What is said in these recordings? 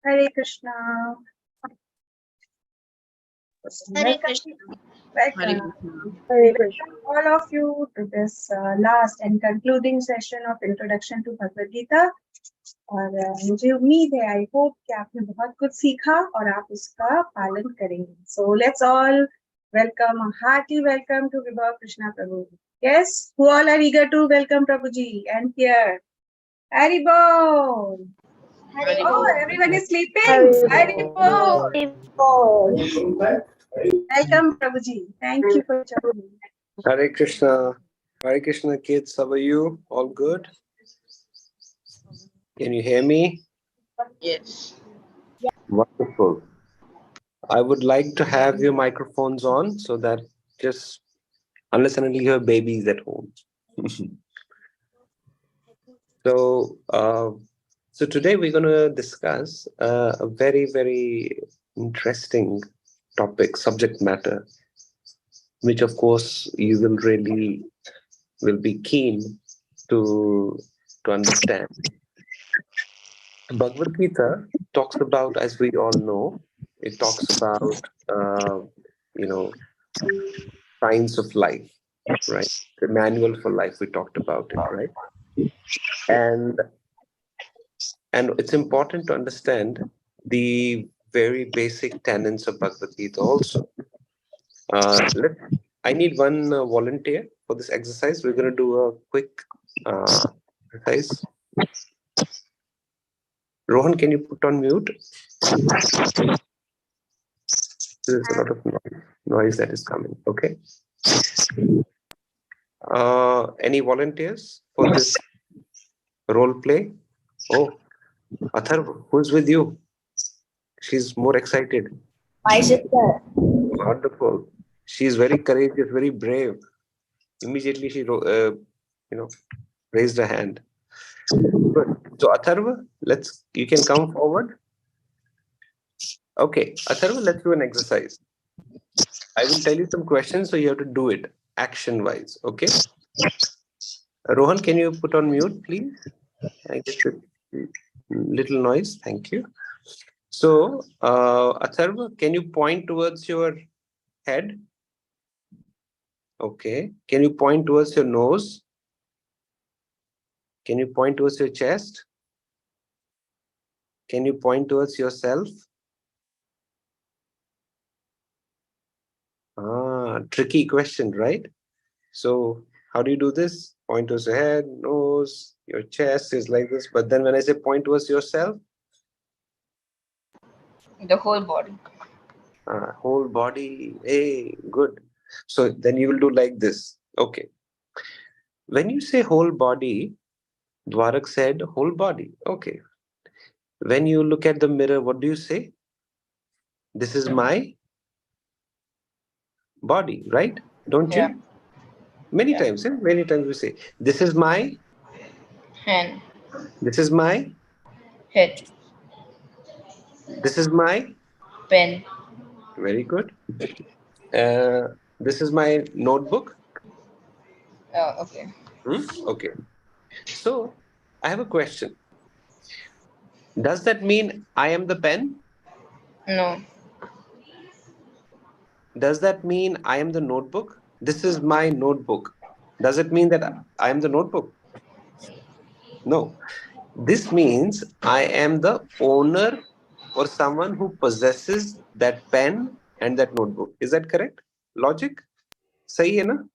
Hare Krishna. Hare Krishna. Welcome. We welcome all of you to this last and concluding session of Introduction to Bhagavad Gita. और मुझे उम्मीद है, I hope कि आपने बहुत कुछ सीखा और आप उसका पालन करेंगे. So let's all welcome a hearty welcome to Vibhav Krishna Prabhu. Yes, who all are eager to welcome Prabhuji and here? Hari Bol. Oh, everyone is sleeping. Hari Bol. Welcome, Prabhuji. Thank you for joining. Hare Krishna. Hare Krishna, kids. How are you? All good? Can you hear me? Yes. Wonderful. I would like to have your microphones on so that just unless and until you have babies at home. So today we're going to discuss a very, very interesting topic, subject matter, which of course you will be keen to understand. Bhagavad Gita talks about, as we all know, it talks about science of life, right? The manual for life. We talked about it, right? And it's important to understand the very basic tenets of Bhagavad Gita also. I need one volunteer for this exercise. We're going to do a quick exercise. Rohan, can you put on mute? There's a lot of noise that is coming. Okay. Any volunteers for this role play? Oh, Atharv, who's with you? She's more excited. My sister. Wonderful. She's very courageous, very brave. Immediately she, raised her hand. Good. So Atharva, you can come forward. Okay, Atharva, let's do an exercise. I will tell you some questions, so you have to do it action-wise. Okay. Rohan, can you put on mute, please? I get a little noise. Thank you. So, Atharva, can you point towards your head? Okay. Can you point towards your nose? Can you point towards your chest? Can you point towards yourself? Tricky question, right? So how do you do this? Point towards your head, nose, your chest is like this. But then when I say point towards yourself? The whole body. Whole body. Hey, good. So then you will do like this. Okay. When you say whole body, Dwarak said whole body. Okay. When you look at the mirror, what do you say? This is my body, right? Don't Yeah. you? Many times we say, this is my Hand. this is my Head. this is my Pen. very good. This is my notebook. Okay. Okay. So I have a question. Does that mean I am the pen? No. Does that mean I am the notebook? This is my notebook. Does it mean that I am the notebook? No. This means I am the owner or someone who possesses that pen and that notebook. Is that correct? Logic? सही है ना?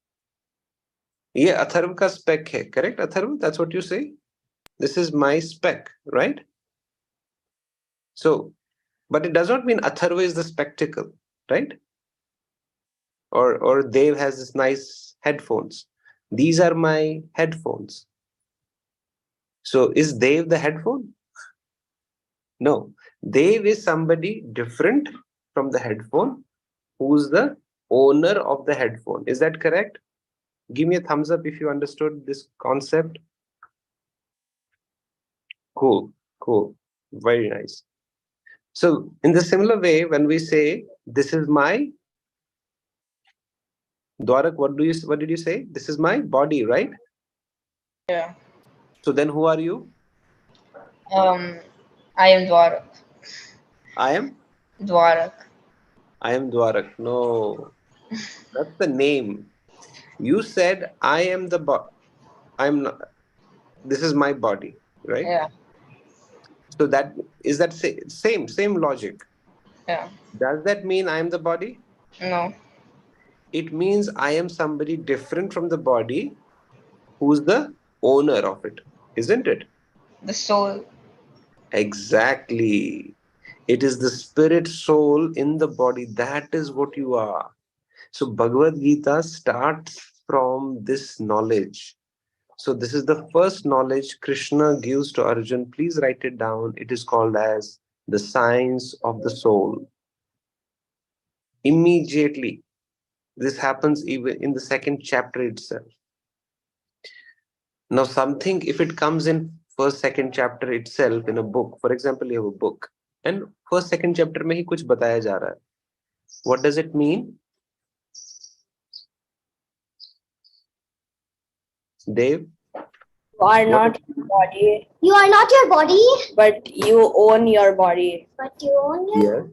ये अथर्व का spec है. Correct, Atharv? That's what you say? This is my spec, right? So, but it does not mean Atharva is the spectacle, right? Or Dev has this nice headphones. These are my headphones. So is Dev the headphone? No. Dev is somebody different from the headphone who's the owner of the headphone. Is that correct? Give me a thumbs up if you understood this concept. Cool. Very nice. So in the similar way, when we say, this is my Dwarak, what did you say? This is my body, right? Yeah. So then who are you? I am Dwarak. I am Dwarak. Dwarak. No, that's the name. You said I am the I'm not. This is my body, right? Yeah. So that is that same logic. Yeah. Does that mean I am the body? No. It means I am somebody different from the body who's the owner of it, isn't it? The soul. Exactly. It is the spirit soul in the body. That is what you are. So Bhagavad Gita starts from this knowledge. So this is the first knowledge Krishna gives to Arjun. Please write it down. It is called as the science of the soul. Immediately, this happens even in the second chapter itself. Now, something, if it comes in first, second chapter itself in a book, for example, you have a book, and first, second chapter में ही कुछ बताया जा रहा है. What does it mean? Dave? You are What? not your body, You are not your body, but you own your body. but you own your. Yes.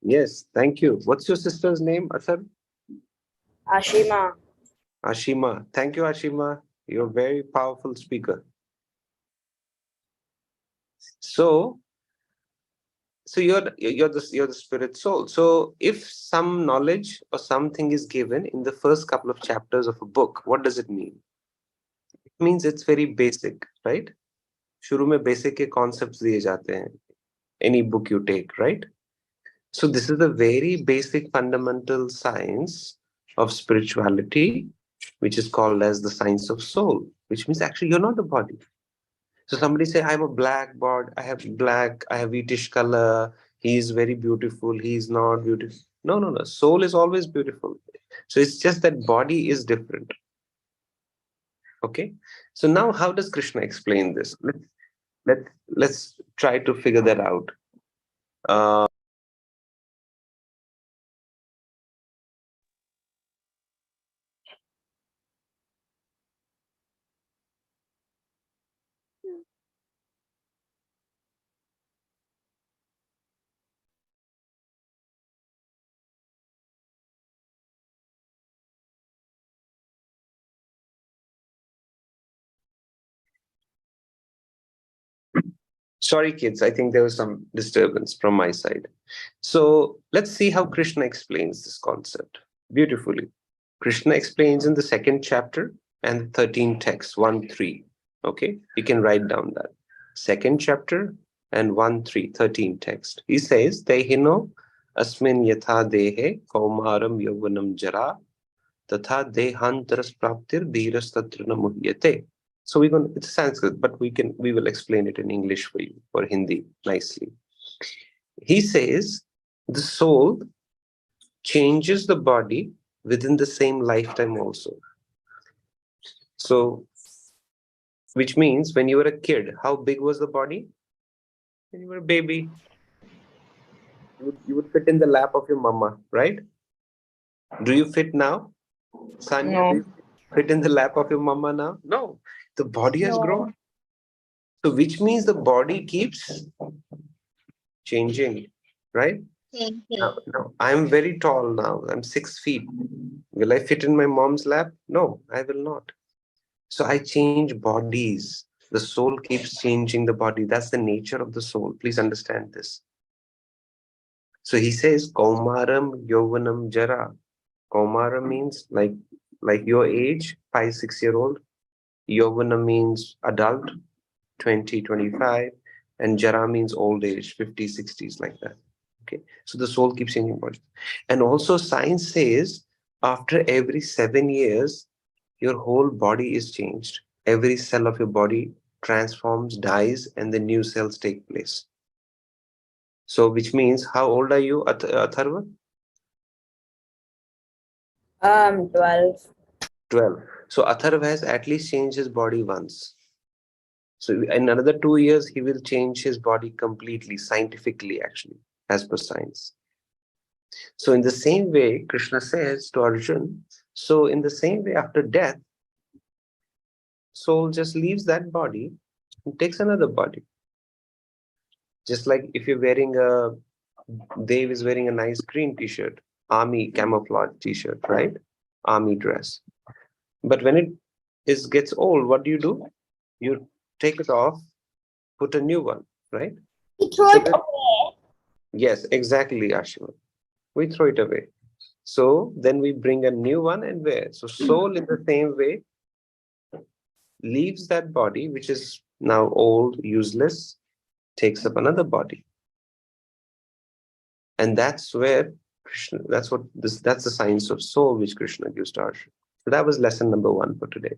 Yes, thank you. What's your sister's name, Athar? Ashima. Ashima. Thank you, Ashima. You're a very powerful speaker. So, you're the spirit soul. So if some knowledge or something is given in the first couple of chapters of a book, what does it mean? It means it's very basic, right? शुरू में basic के concepts दिए जाते हैं. Any book you take, right? So this is the very basic fundamental science of spirituality, which is called as the science of soul, which means actually you're not the body. So somebody say, I'm a black body, I have whitish color, he is very beautiful, he is not beautiful. No, no, no. Soul is always beautiful. So it's just that body is different. Okay. So now how does Krishna explain this? Let's try to figure that out. Uh, Sorry, kids, I think there was some disturbance from my side. So let's see how Krishna explains this concept beautifully. Krishna explains in the second chapter and the 13 text, 1 3. Okay, you can write down that. Second chapter and 1 3, 13 text. He says, Tehino asmin yatha dehe kaumaram yauvanam jara tatha dehantaras praptir dhiras tatrina muhyate. So we're going. It's Sanskrit, but we will explain it in English for you or Hindi nicely. He says the soul changes the body within the same lifetime also. So, which means when you were a kid, how big was the body? When you were a baby, you would fit in the lap of your mama, right? Do you fit now, Sanya? Do No. you fit in the lap of your mama now? No, the body has No. grown. So, which means the body keeps changing, right? Now, I'm very tall now. I'm 6 feet. Will I fit in my mom's lap? No, I will not. So I change bodies. The soul keeps changing the body. That's the nature of the soul. Please understand this. So he says, Kaumaram Yovanam Jara. Kaumara means like your age, 5 6 year old. Yovana means adult, 20 25, and Jara means old age, 50 60s, like that. Okay, so the soul keeps changing body. And also science says after every 7 years, your whole body is changed. Every cell of your body transforms, dies, and the new cells take place. So which means, how old are you, Atharva? 12. 12. So Atharva has at least changed his body once. So in another 2 years, he will change his body completely, scientifically, actually, as per science. So in the same way, Krishna says to Arjun, so in the same way, after death, soul just leaves that body and takes another body. Just like if you're wearing Dave is wearing a nice green t-shirt, army camouflage t-shirt, right? Army dress. But when it gets old, what do? You take it off, put a new one, right? We throw So it away. yes, exactly, Ashima. We throw it away. So then we bring a new one and wear. So soul in the same way leaves that body, which is now old, useless, takes up another body. And that's where Krishna, that's the science of soul which Krishna gives to Arjuna. So that was lesson number 1 for today.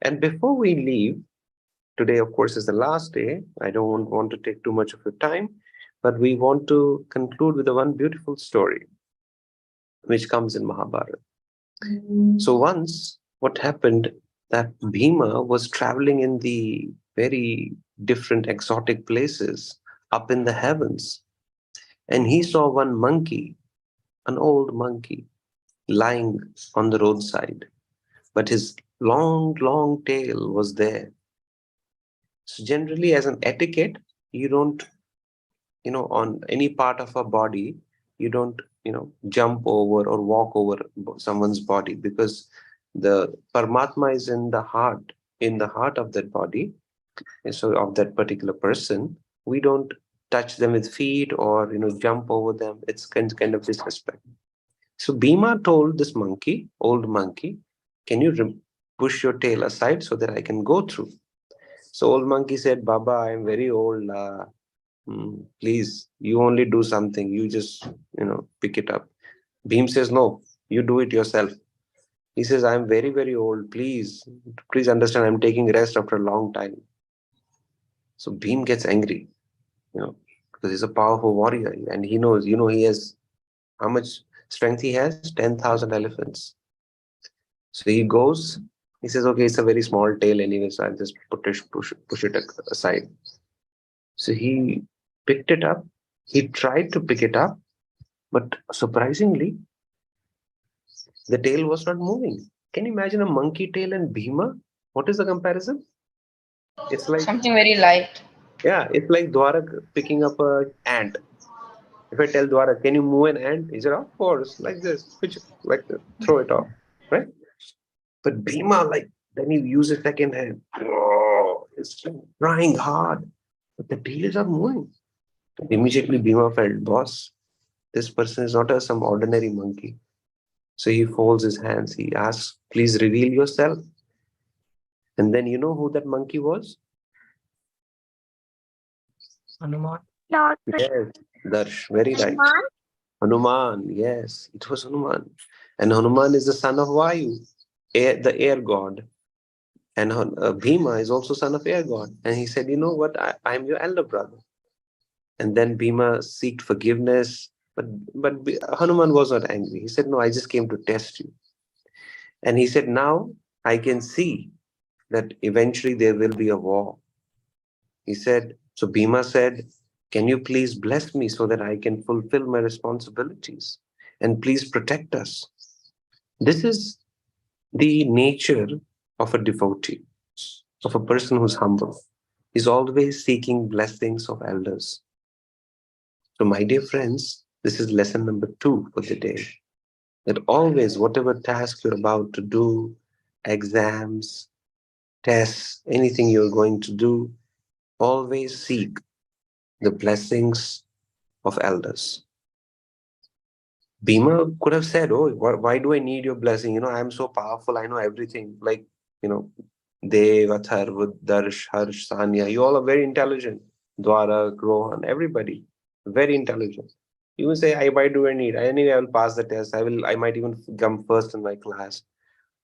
And before we leave, today, of course, is the last day. I don't want to take too much of your time, but we want to conclude with one beautiful story which comes in Mahabharata. So once, what happened that Bhima was traveling in the very different exotic places up in the heavens, and he saw one monkey, an old monkey, lying on the roadside, but his long tail was there. So generally, as an etiquette, you don't, on any part of a body, you don't, jump over or walk over someone's body, because the Paramatma is in the heart of that body. And so of that particular person, we don't touch them with feet or, jump over them. It's kind of disrespect. So Bhima told this monkey, old monkey, can you push your tail aside so that I can go through? So old monkey said, Baba, I'm very old. Please, you only do something. You just, pick it up. Bhim says, no, you do it yourself. He says, I'm very old. Please understand, I'm taking rest after a long time. So Bhim gets angry, because he's a powerful warrior and he knows, he has how much strength he has? 10,000 elephants. So he goes, he says, okay, it's a very small tail anyway, so I'll just push it aside. So he picked it up. He tried to pick it up, but surprisingly, the tail was not moving. Can you imagine a monkey tail and Bhima? What is the comparison? It's like, Something very light. yeah, it's like Dwarak picking up an ant. If I tell Dwarak, can you move an ant? He said, of course, like this, throw it off, right? But Bhima, then he uses second hand. Oh, it's trying hard, but the tail is not moving. Immediately, Bhima felt, boss, this person is not some ordinary monkey. So he folds his hands. He asks, please reveal yourself. And then you know who that monkey was? Hanuman. Yes, Darsh, very right. Hanuman, yes, it was Hanuman. And Hanuman is the son of Vayu, the air god. And Bhima is also son of air god. And he said, you know what, I'm your elder brother. And then Bhima seeked forgiveness. But Hanuman was not angry. He said, no, I just came to test you. And he said, now I can see that eventually there will be a war. He said, so Bhima said, can you please bless me so that I can fulfill my responsibilities? And please protect us. This is the nature of a devotee, of a person who's humble. He's always seeking blessings of elders. So my dear friends, this is lesson number 2 for the day. That always, whatever task you're about to do, exams, tests, anything you're going to do, always seek the blessings of elders. Bhima could have said, oh, why do I need your blessing? I'm so powerful. I know everything. Like, Dev, Atharva, Darsh, Harsh, Sanya, you all are very intelligent. Dwarak, Rohan, everybody, very intelligent. You will say, why do I need? Anyway, I will pass the test. I might even come first in my class.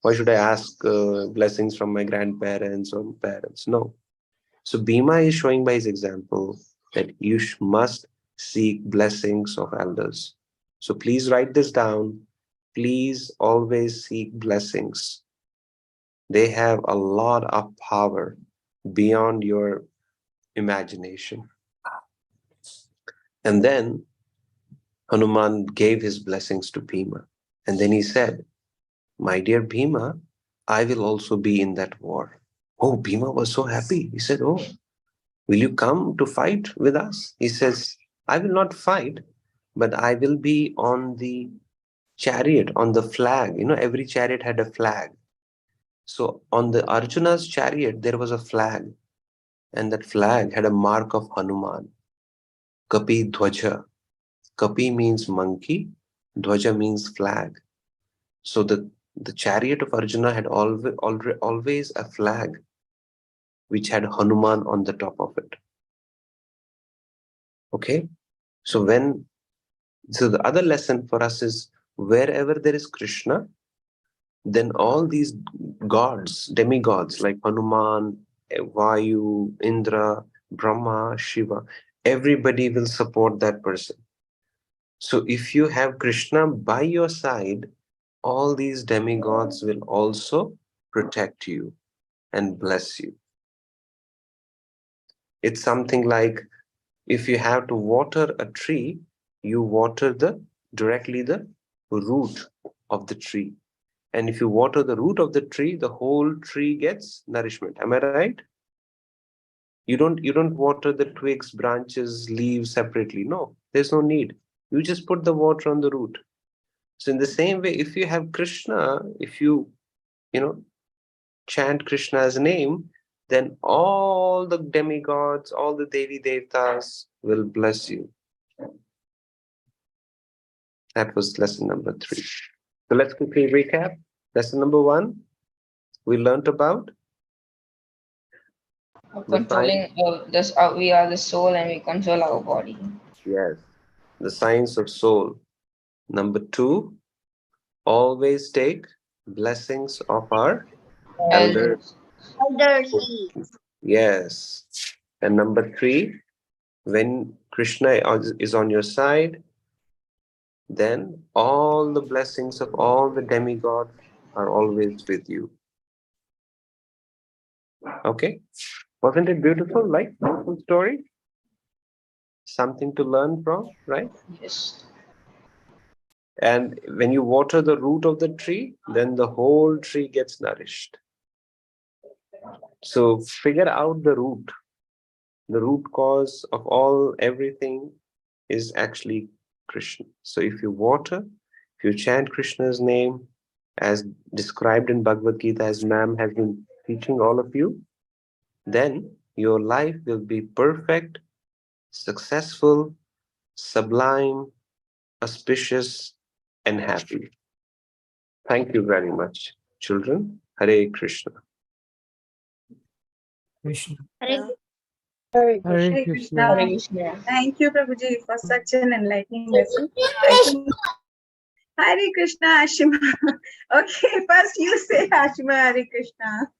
Why should I ask blessings from my grandparents or parents? No. So Bhima is showing by his example that you must seek blessings of elders. So please write this down. Please always seek blessings. They have a lot of power beyond your imagination. And then Hanuman gave his blessings to Bhima. And then he said, my dear Bhima, I will also be in that war. Oh, Bhima was so happy. He said, oh, Will you come to fight with us? He says, I will not fight, but I will be on the chariot, on the flag. You know, every chariot had a flag. So on the Arjuna's chariot, there was a flag, and that flag had a mark of Hanuman. Kapi Dhwaja. Kapi means monkey, Dhwaja means flag. So the chariot of Arjuna had always a flag which had Hanuman on the top of it. Okay? So the other lesson for us is wherever there is Krishna, then all these gods, demigods like Hanuman, Vayu, Indra, Brahma, Shiva, everybody will support that person. So if you have Krishna by your side, all these demigods will also protect you and bless you. It's something like if you have to water a tree, you water directly the root of the tree. And if you water the root of the tree, the whole tree gets nourishment. Am I right? You don't water the twigs, branches, leaves separately. No, there's no need. You just put the water on the root. So in the same way, if you have Krishna, if you chant Krishna's name, then all the demigods, all the Devi Devtas will bless you. That was lesson number 3. So let's quickly recap. Lesson number 1, we learnt about Controlling this. We are the soul, and we control our body. Yes, the science of soul. Number 2, always take blessings of our elders. Elderly. Yes. And number 3, when Krishna is on your side, then all the blessings of all the demigods are always with you. Okay? Wasn't it beautiful? Like, beautiful story? Something to learn from, right? Yes. And when you water the root of the tree, then the whole tree gets nourished. So figure out the root. The root cause of everything is actually Krishna. So if you water, if you chant Krishna's name, as described in Bhagavad Gita, as ma'am has been teaching all of you, then your life will be perfect, successful, sublime, auspicious, and happy. Thank you very much, children. Hare Krishna. Krishna. Hare Hare Hare Krishna. Hare Krishna. Thank you, Prabhuji, for such an enlightening lesson. I think Hare Krishna, Ashima. Okay, first you say Ashima Hare Krishna.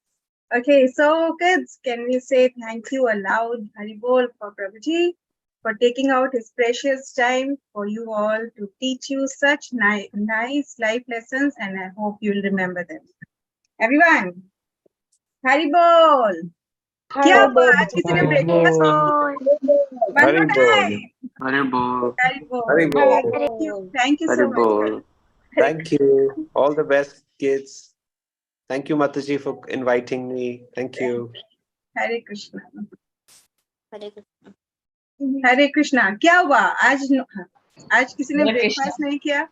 Okay, so kids, can we say thank you aloud, Haribol, for Prabhuji, for taking out his precious time for you all to teach you such nice life lessons, and I hope you'll remember them. Everyone, Haribol. क्या हुआ आज किसी ने breakfast one more time. Haribol. Thank you so much. Thank you. All the best, kids. Thank you, Mataji, for inviting me. Thank you. Hare Krishna. Krishna. हरे कृष्णा. क्या हुआ आज किसी ने हरे ब्रेकफास्ट कृष्णा. नहीं किया?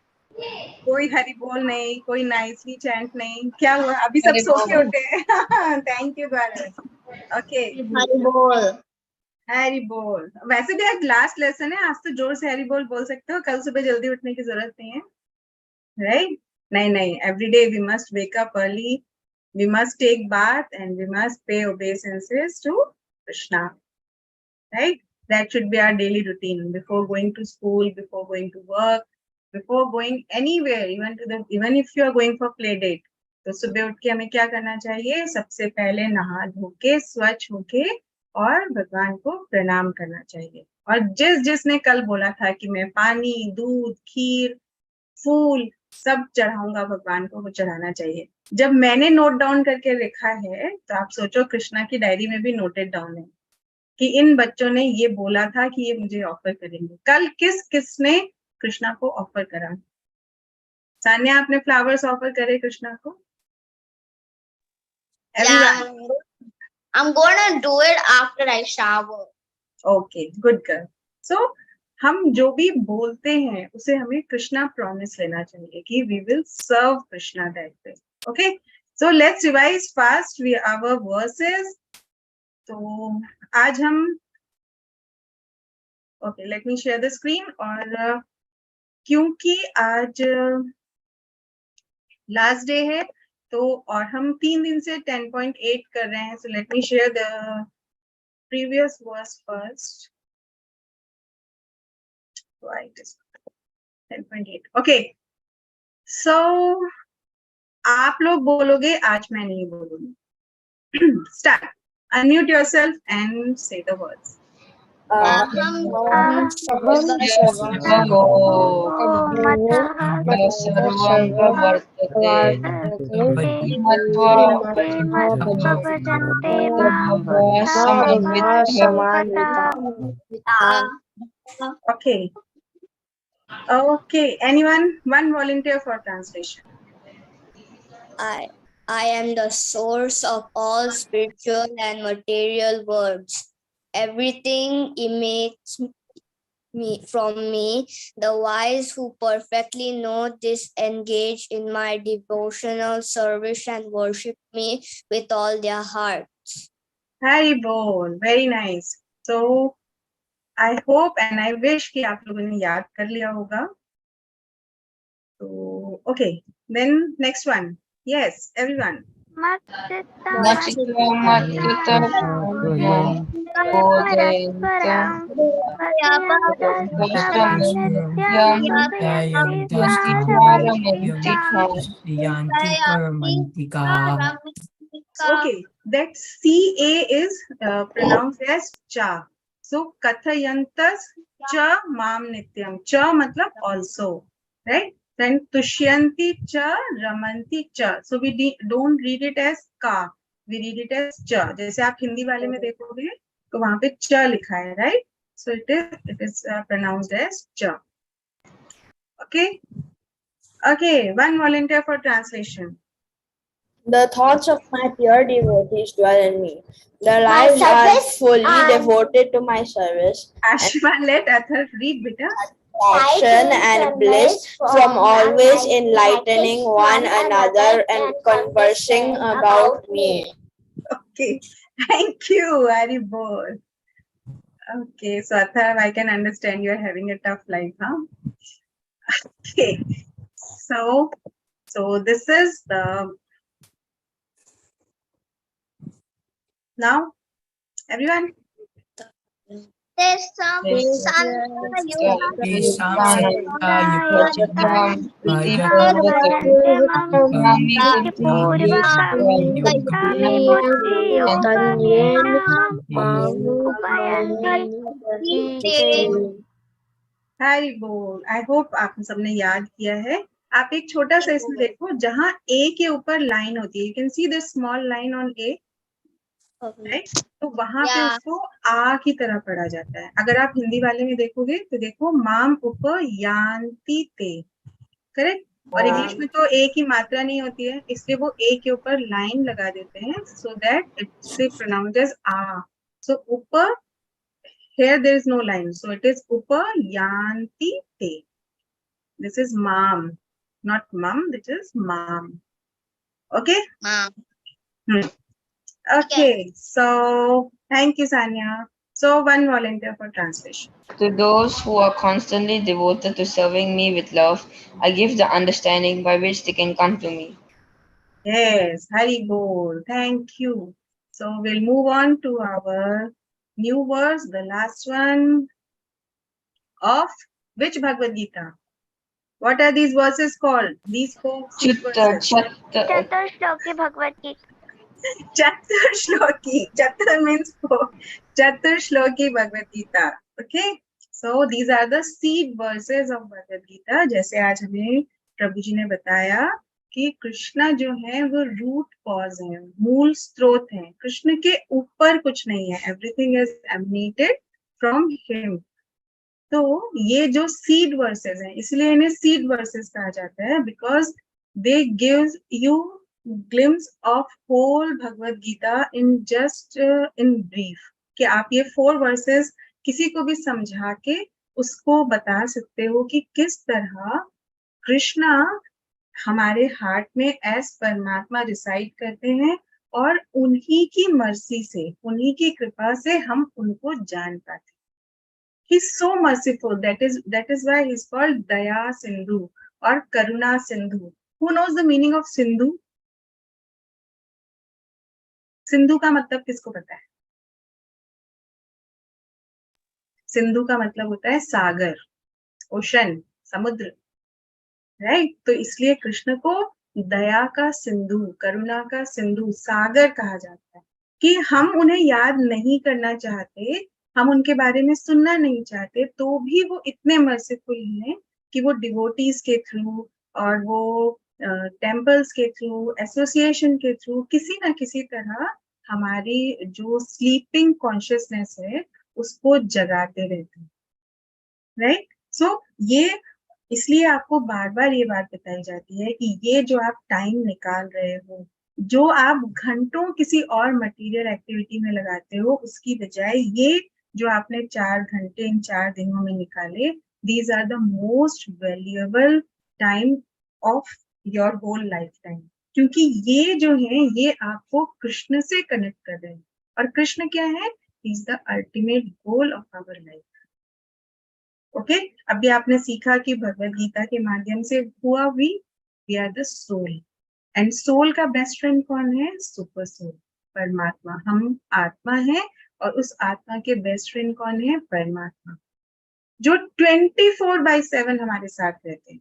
कोई हरि बोल नहीं, कोई नाइसली चैंट नहीं. क्या हुआ? अभी सब हरि सो के बोल. उठे. Thank you Bharat. Okay, Hari बोल. हरि बोल. वैसे भी आज लास्ट लेसन है, आज तो जोर से हरि बोल सकते हो. कल सुबह जल्दी उठने की जरूरत नहीं है, राइट? नहीं, every day we must wake up early, we must take bath, and we must pay obeisances to Krishna, right? That should be our daily routine before going to school, before going to work, before going anywhere, even if you are going for play date. तो सुबह उठ के हमें क्या करना चाहिए? सबसे पहले नहा धो के स्वच्छ होके और भगवान को प्रणाम करना चाहिए. और जिसने कल बोला था कि मैं पानी, दूध, खीर, फूल सब चढ़ाऊंगा भगवान को, वो चढ़ाना चाहिए. जब मैंने नोट डाउन करके लिखा है, तो आप सोचो कृष्णा की डायरी में भी नोटेड डाउन है कि इन बच्चों ने ये बोला था कि ये मुझे ऑफर करेंगे. कल किसने कृष्णा को ऑफर करा? सान्या, आपने फ्लावर्स ऑफर करे कृष्णा को? I'm gonna do it after I shower. Okay, good girl. So हम जो भी बोलते हैं उसे हमें कृष्णा प्रॉमिस लेना चाहिए कि we will serve Krishna that way. Okay, so let's revise fast our verses. तो आज हम okay, let me share the screen. और क्योंकि आज लास्ट डे है तो और हम 3 दिन से 10.8 कर रहे हैं. So let me share the previous verse first. Right, 10.8. Okay. So आप लोग बोलोगे, आज मैं नहीं बोलूंगी. Start. Unmute yourself and say the words. Okay. Okay. Anyone? One volunteer for translation. I am the source of all spiritual and material worlds. Everything emanates from me. The wise who perfectly know this engage in my devotional service and worship me with all their hearts. Hari Bol. Very nice. So I hope and I wish कि आप लोगों ने याद कर लिया होगा. So okay. Then next one. Yes, everyone. Okay, that CA is pronounced as cha. So kathayantas cha mam nityam. Cha matlab also, right? Then tushyanti cha ramanti cha. So we don't read it as ka. We read it as cha. जैसे आप हिंदी वाले में देखोगे तो वहाँ पे cha लिखा है, right? So it is pronounced as cha. Okay. Okay. One volunteer for translation. The thoughts of my pure devotees dwell in me. Their lives are fully devoted to my service. Ashma, let Athar read, beta. Action and bliss from always enlightening one another and conversing about me. Okay, thank you, Haribol. Okay, so Athar, I can understand you are having a tough life, huh? Okay, so this is the now everyone. There's some Haribol. I hope आप सबने याद किया है. आप एक छोटा सा इसमें देखो जहाँ A के ऊपर लाइन होती है. You can see this small line on A. Right? तो वहां पे उसको आ की तरह पढ़ा जाता है. अगर आप हिंदी वाले में देखोगे तो देखो माम उप यान्ति ते, करेक्ट. और इंग्लिश में तो ए की मात्रा नहीं होती है, इसलिए वो ए के ऊपर लाइन लगा देते हैं so that it's pronounced as uh. So उप, here there is no line, so it is उप यान्ति ते. This is mam, not mum. This is mam. Okay. Okay, so thank you, Sanya. So one volunteer for translation. To those who are constantly devoted to serving me with love, I give the understanding by which they can come to me. Yes, Hari Bol. Thank you. So we'll move on to our new verse, the last one of which Bhagavad Gita? What are these verses called? These 4 verses. Chaturshloki Bhagavad Gita. Chatur Shloki. Chatur means 4. Chatur Shloki Bhagavad Gita. Okay. So these are the seed verses of Bhagavad Gita. जैसे आज हमें प्रभु जी ने बताया कि कृष्णा जो है वो root cause है, मूल स्रोत है. कृष्ण के ऊपर कुछ नहीं है. Everything is emanated from him. तो ये जो सीड वर्सेस हैं, इसलिए इन्हें सीड वर्सेस कहा जाता है, because they gives you glimpse of whole Bhagavad Gita in just in brief, कि आप ये 4 verses किसी को भी समझा के उसको बता सकते हो कि किस तरह कृष्णा हमारे हार्ट में एज परमात्मा रिसाइड करते हैं और उन्हीं की मर्जी से, उन्हीं की कृपा से हम उनको जान पाते हैं. He's so merciful. That is why he's called Daya Sindhu or Karuna Sindhu. Who knows the meaning of Sindhu? Sindhu का मतलब किसको पता है? सिंधु का मतलब होता है सागर, ओशन, समुद्र, राइट? तो इसलिए कृष्ण को दया का सिंधु, करुणा का सिंधु, सागर कहा जाता है. कि हम उन्हें याद नहीं करना चाहते, हम उनके बारे में सुनना नहीं चाहते, तो भी वो इतने मर्सीफुल हैं कि वो डिवोटीज के थ्रू और वो टेम्पल्स के थ्रू, एसोसिएशन के थ्रू किसी ना किसी तरह हमारी जो स्लीपिंग कॉन्शियसनेस है उसको जगाते रहते हैं, राइट? सो ये इसलिए आपको बार बार ये बात बताई जाती है कि ये जो आप टाइम निकाल रहे हो, जो आप घंटों किसी और मटेरियल एक्टिविटी में लगाते हो, उसकी बजाय ये जो आपने 4 घंटे इन 4 दिनों में निकाले, these are the most valuable time of your whole lifetime. क्योंकि ये जो है ये आपको कृष्ण से कनेक्ट कर रहे हैं, और कृष्ण क्या है? He is the ultimate goal of our life. Okay, अभी आपने सीखा कि भगवद गीता के माध्यम से हुआ we are the soul, and soul का बेस्ट फ्रेंड कौन है? सुपर सोल, परमात्मा. हम आत्मा है और उस आत्मा के बेस्ट फ्रेंड कौन है? परमात्मा, जो 24/7 हमारे साथ रहते हैं.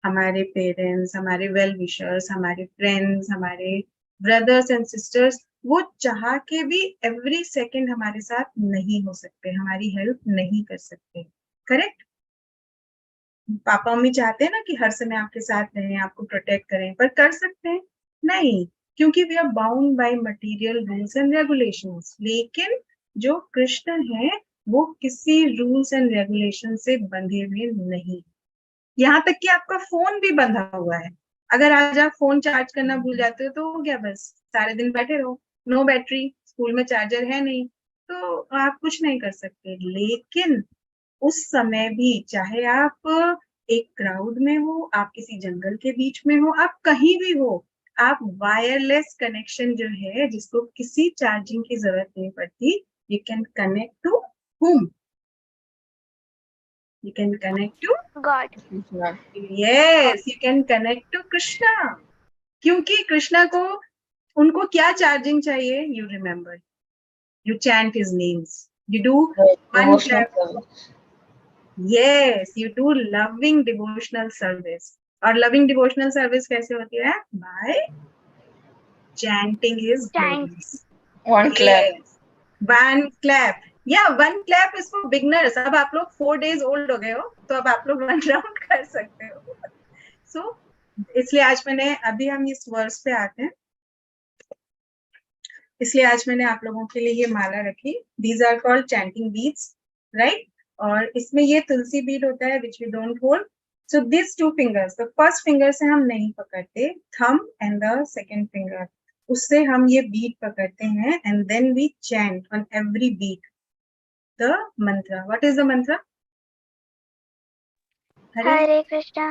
हमारे पेरेंट्स, हमारे वेल विशर्स, हमारे फ्रेंड्स, हमारे ब्रदर्स एंड सिस्टर्स, वो चाह के भी एवरी सेकेंड हमारे साथ नहीं हो सकते, हमारी हेल्प नहीं कर सकते. करेक्ट? पापा मम्मी चाहते हैं ना कि हर समय आपके साथ रहें, आपको प्रोटेक्ट करें, पर कर सकते हैं? नहीं, क्योंकि we are bound by material rules and regulations. लेकिन जो कृष्ण है वो किसी रूल्स एंड रेगुलेशन से बंधे हुए नहीं. यहाँ तक कि आपका फोन भी बंधा हुआ है. अगर आज आप फोन चार्ज करना भूल जाते हो तो हो गया, बस सारे दिन बैठे रहो, नो बैटरी, स्कूल में चार्जर है नहीं, तो आप कुछ नहीं कर सकते. लेकिन उस समय भी, चाहे आप एक क्राउड में हो, आप किसी जंगल के बीच में हो, आप कहीं भी हो, आप वायरलेस कनेक्शन जो है जिसको किसी चार्जिंग की जरूरत नहीं पड़ती, you can connect to whom? You can connect to God. yes, you can connect to Krishna. क्योंकि कृष्णा को, उनको क्या चार्जिंग चाहिए? You remember, you chant his names, you do one Devotional clap. service. Yes, you do loving devotional service. और loving devotional service कैसे होती है? By chanting his Chant. names. One clap. Yes. One clap. Yeah, one clap is for beginners. अब आप लोग 4 days old हो गए हो, तो अब आप लोग 1 round कर सकते हो. So, इसलिए आज मैंने, अभी हम इस वर्स पे आते हैं, इसलिए आज मैंने आप लोगों के लिए ये माला रखी. These are called chanting beads, right? और इसमें ये तुलसी बीड होता है which we don't hold. So these 2 fingers, the first finger से हम नहीं पकड़ते, thumb and the second finger, उससे हम ये बीड पकड़ते हैं, and then we chant on every beat the mantra. What is the mantra? Hare Krishna,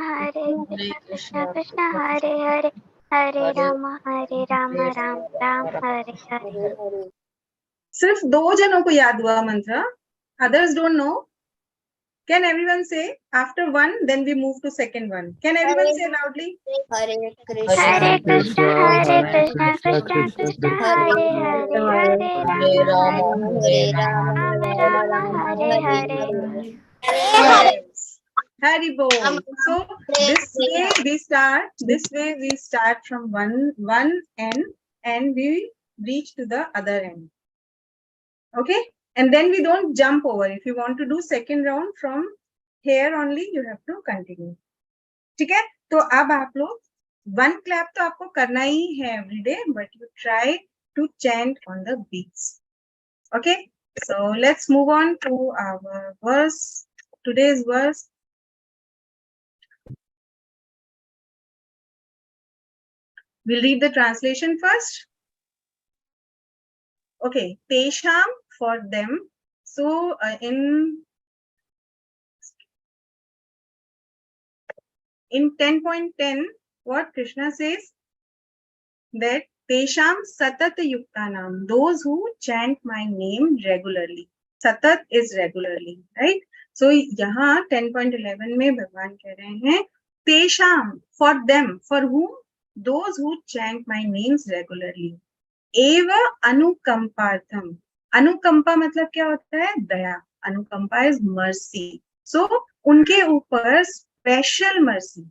Krishna Krishna, Hare Hare, Hare Rama, Rama Rama, Hare Hare. सिर्फ 2 जनों को याद हुआ मंत्र, others don't know. Can everyone say after 1, then we move to second one? Can everyone say loudly? Hare Krishna, Hare Krishna, Krishna Krishna, Hare Hare, Hare Rama, Rama, Hare Hare. Yes. Hari Bol. So this way we start from one end and we reach to the other end. Okay? And then we don't jump over. If you want to do second round from here only, you have to continue. ठीक है? तो अब आप लोग 1 clap तो आपको करना ही है every day, but you try to chant on the beats. Okay? So let's move on to our verse. Today's verse. We'll read the translation first. Okay, Tesham, for them. So in 10.10, what Krishna says, that Tesham Satat Yuktanam, those who chant my name regularly. Satat is regularly, right? So यहाँ 10.11 में भगवान कह रहे हैं Tesham, for them, for whom? Those who chant my names regularly. Eva anukampartham. अनुकंपा मतलब क्या होता है? दया. अनुकंपा is mercy. So उनके ऊपर स्पेशल मर्सी.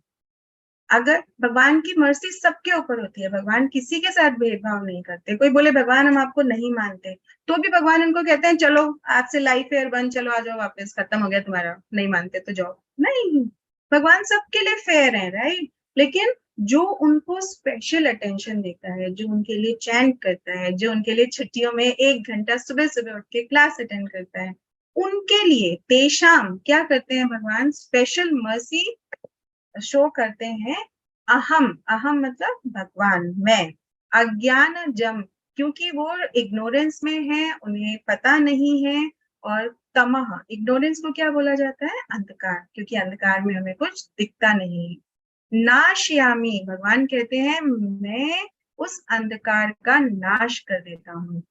अगर भगवान की मर्सी सबके ऊपर होती है, भगवान किसी के साथ भेदभाव नहीं करते. कोई बोले भगवान हम आपको नहीं मानते, तो भी भगवान उनको कहते हैं चलो आज से लाइफ फेयर बन, चलो आ जाओ वापस, खत्म हो गया तुम्हारा, नहीं मानते तो जाओ. नहीं, भगवान सबके लिए फेयर है, राइट. लेकिन जो उनको स्पेशल अटेंशन देता है, जो उनके लिए चैंट करता है, जो उनके लिए छुट्टियों में 1 घंटा सुबह सुबह उठ के क्लास अटेंड करता है, उनके लिए पेशाम क्या करते हैं भगवान? स्पेशल मर्सी शो करते हैं. अहम, अहम मतलब भगवान, मैं. अज्ञान जम, क्योंकि वो इग्नोरेंस में है, उन्हें पता नहीं है. और तमह, इग्नोरेंस को क्या बोला जाता है? अंधकार, क्योंकि अंधकार में हमें कुछ दिखता नहीं है. नाशयामी, भगवान कहते हैं मैं उस अंधकार का नाश कर देता हूँ.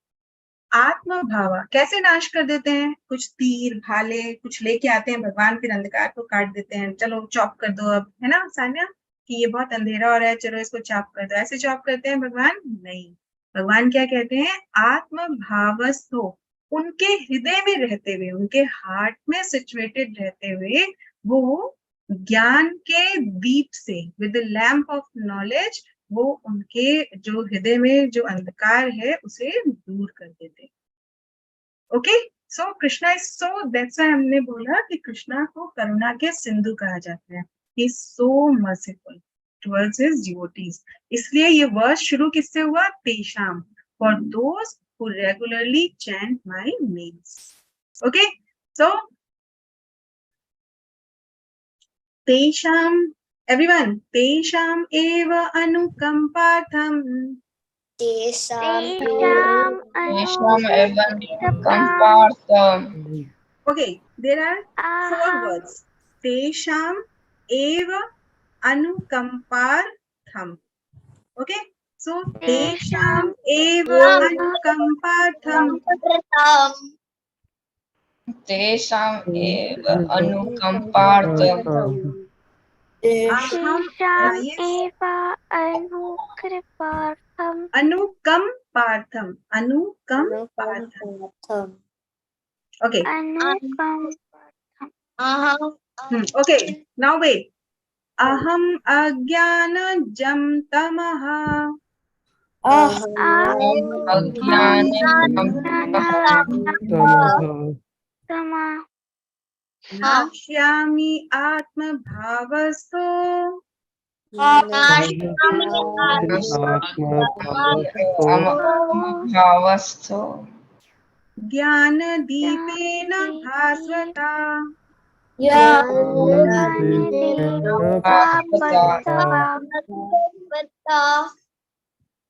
आत्म भावा, कैसे नाश कर देते हैं? कुछ तीर भाले कुछ लेके आते हैं भगवान, फिर अंधकार को काट देते हैं. चलो चॉप कर दो अब, है ना सान्या, कि ये बहुत अंधेरा हो रहा है, चलो इसको चॉप कर दो. ऐसे चॉप करते हैं भगवान? नहीं. भगवान क्या कहते हैं? आत्म भावस्थो, उनके हृदय में रहते हुए, उनके हार्ट में सिचुएटेड रहते हुए, वो ज्ञान के दीप से, with the lamp of knowledge, वो उनके जो हृदय में जो अंधकार है उसे दूर कर देते. Okay, so Krishna is so, that's why हमने बोला कि कृष्णा को करुणा के सिंधु कहा जाता है. He is so merciful towards his devotees. इसलिए ये वर्स शुरू किससे हुआ? तेषाम, for those who regularly chant my names. Okay, so तेषाम, everyone, तेषाम एव अनुकंपार्थम. तेषाम् तेषाम् Kampartham. Okay, there are 4 words. Tesham eva anukampartham. Okay, so Tesham eva anukampartham. Tesham eva anukampartham. Aham, तेषाम् yes, एव अनुकृपार्थम् anukampartham. Anukampartham. Okay. Okay, now wait. Aham ajnanajam tamaha. Nashyami atma bhavasto. Bhavastho. Jnana deepena bhasvata.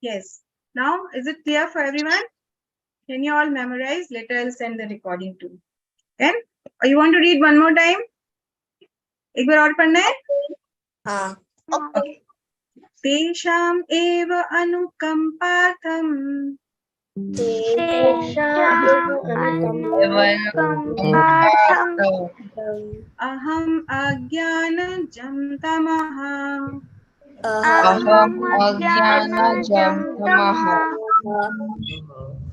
Yes. Now, is it clear for everyone? Can you all memorize? Later I'll send the recording too. Then, or you want to read one more time? एक बार और पढ़ना है? हाँ. Okay. तेषाम् एव अनुकम्पार्थम् अहम् अज्ञानजं तमः.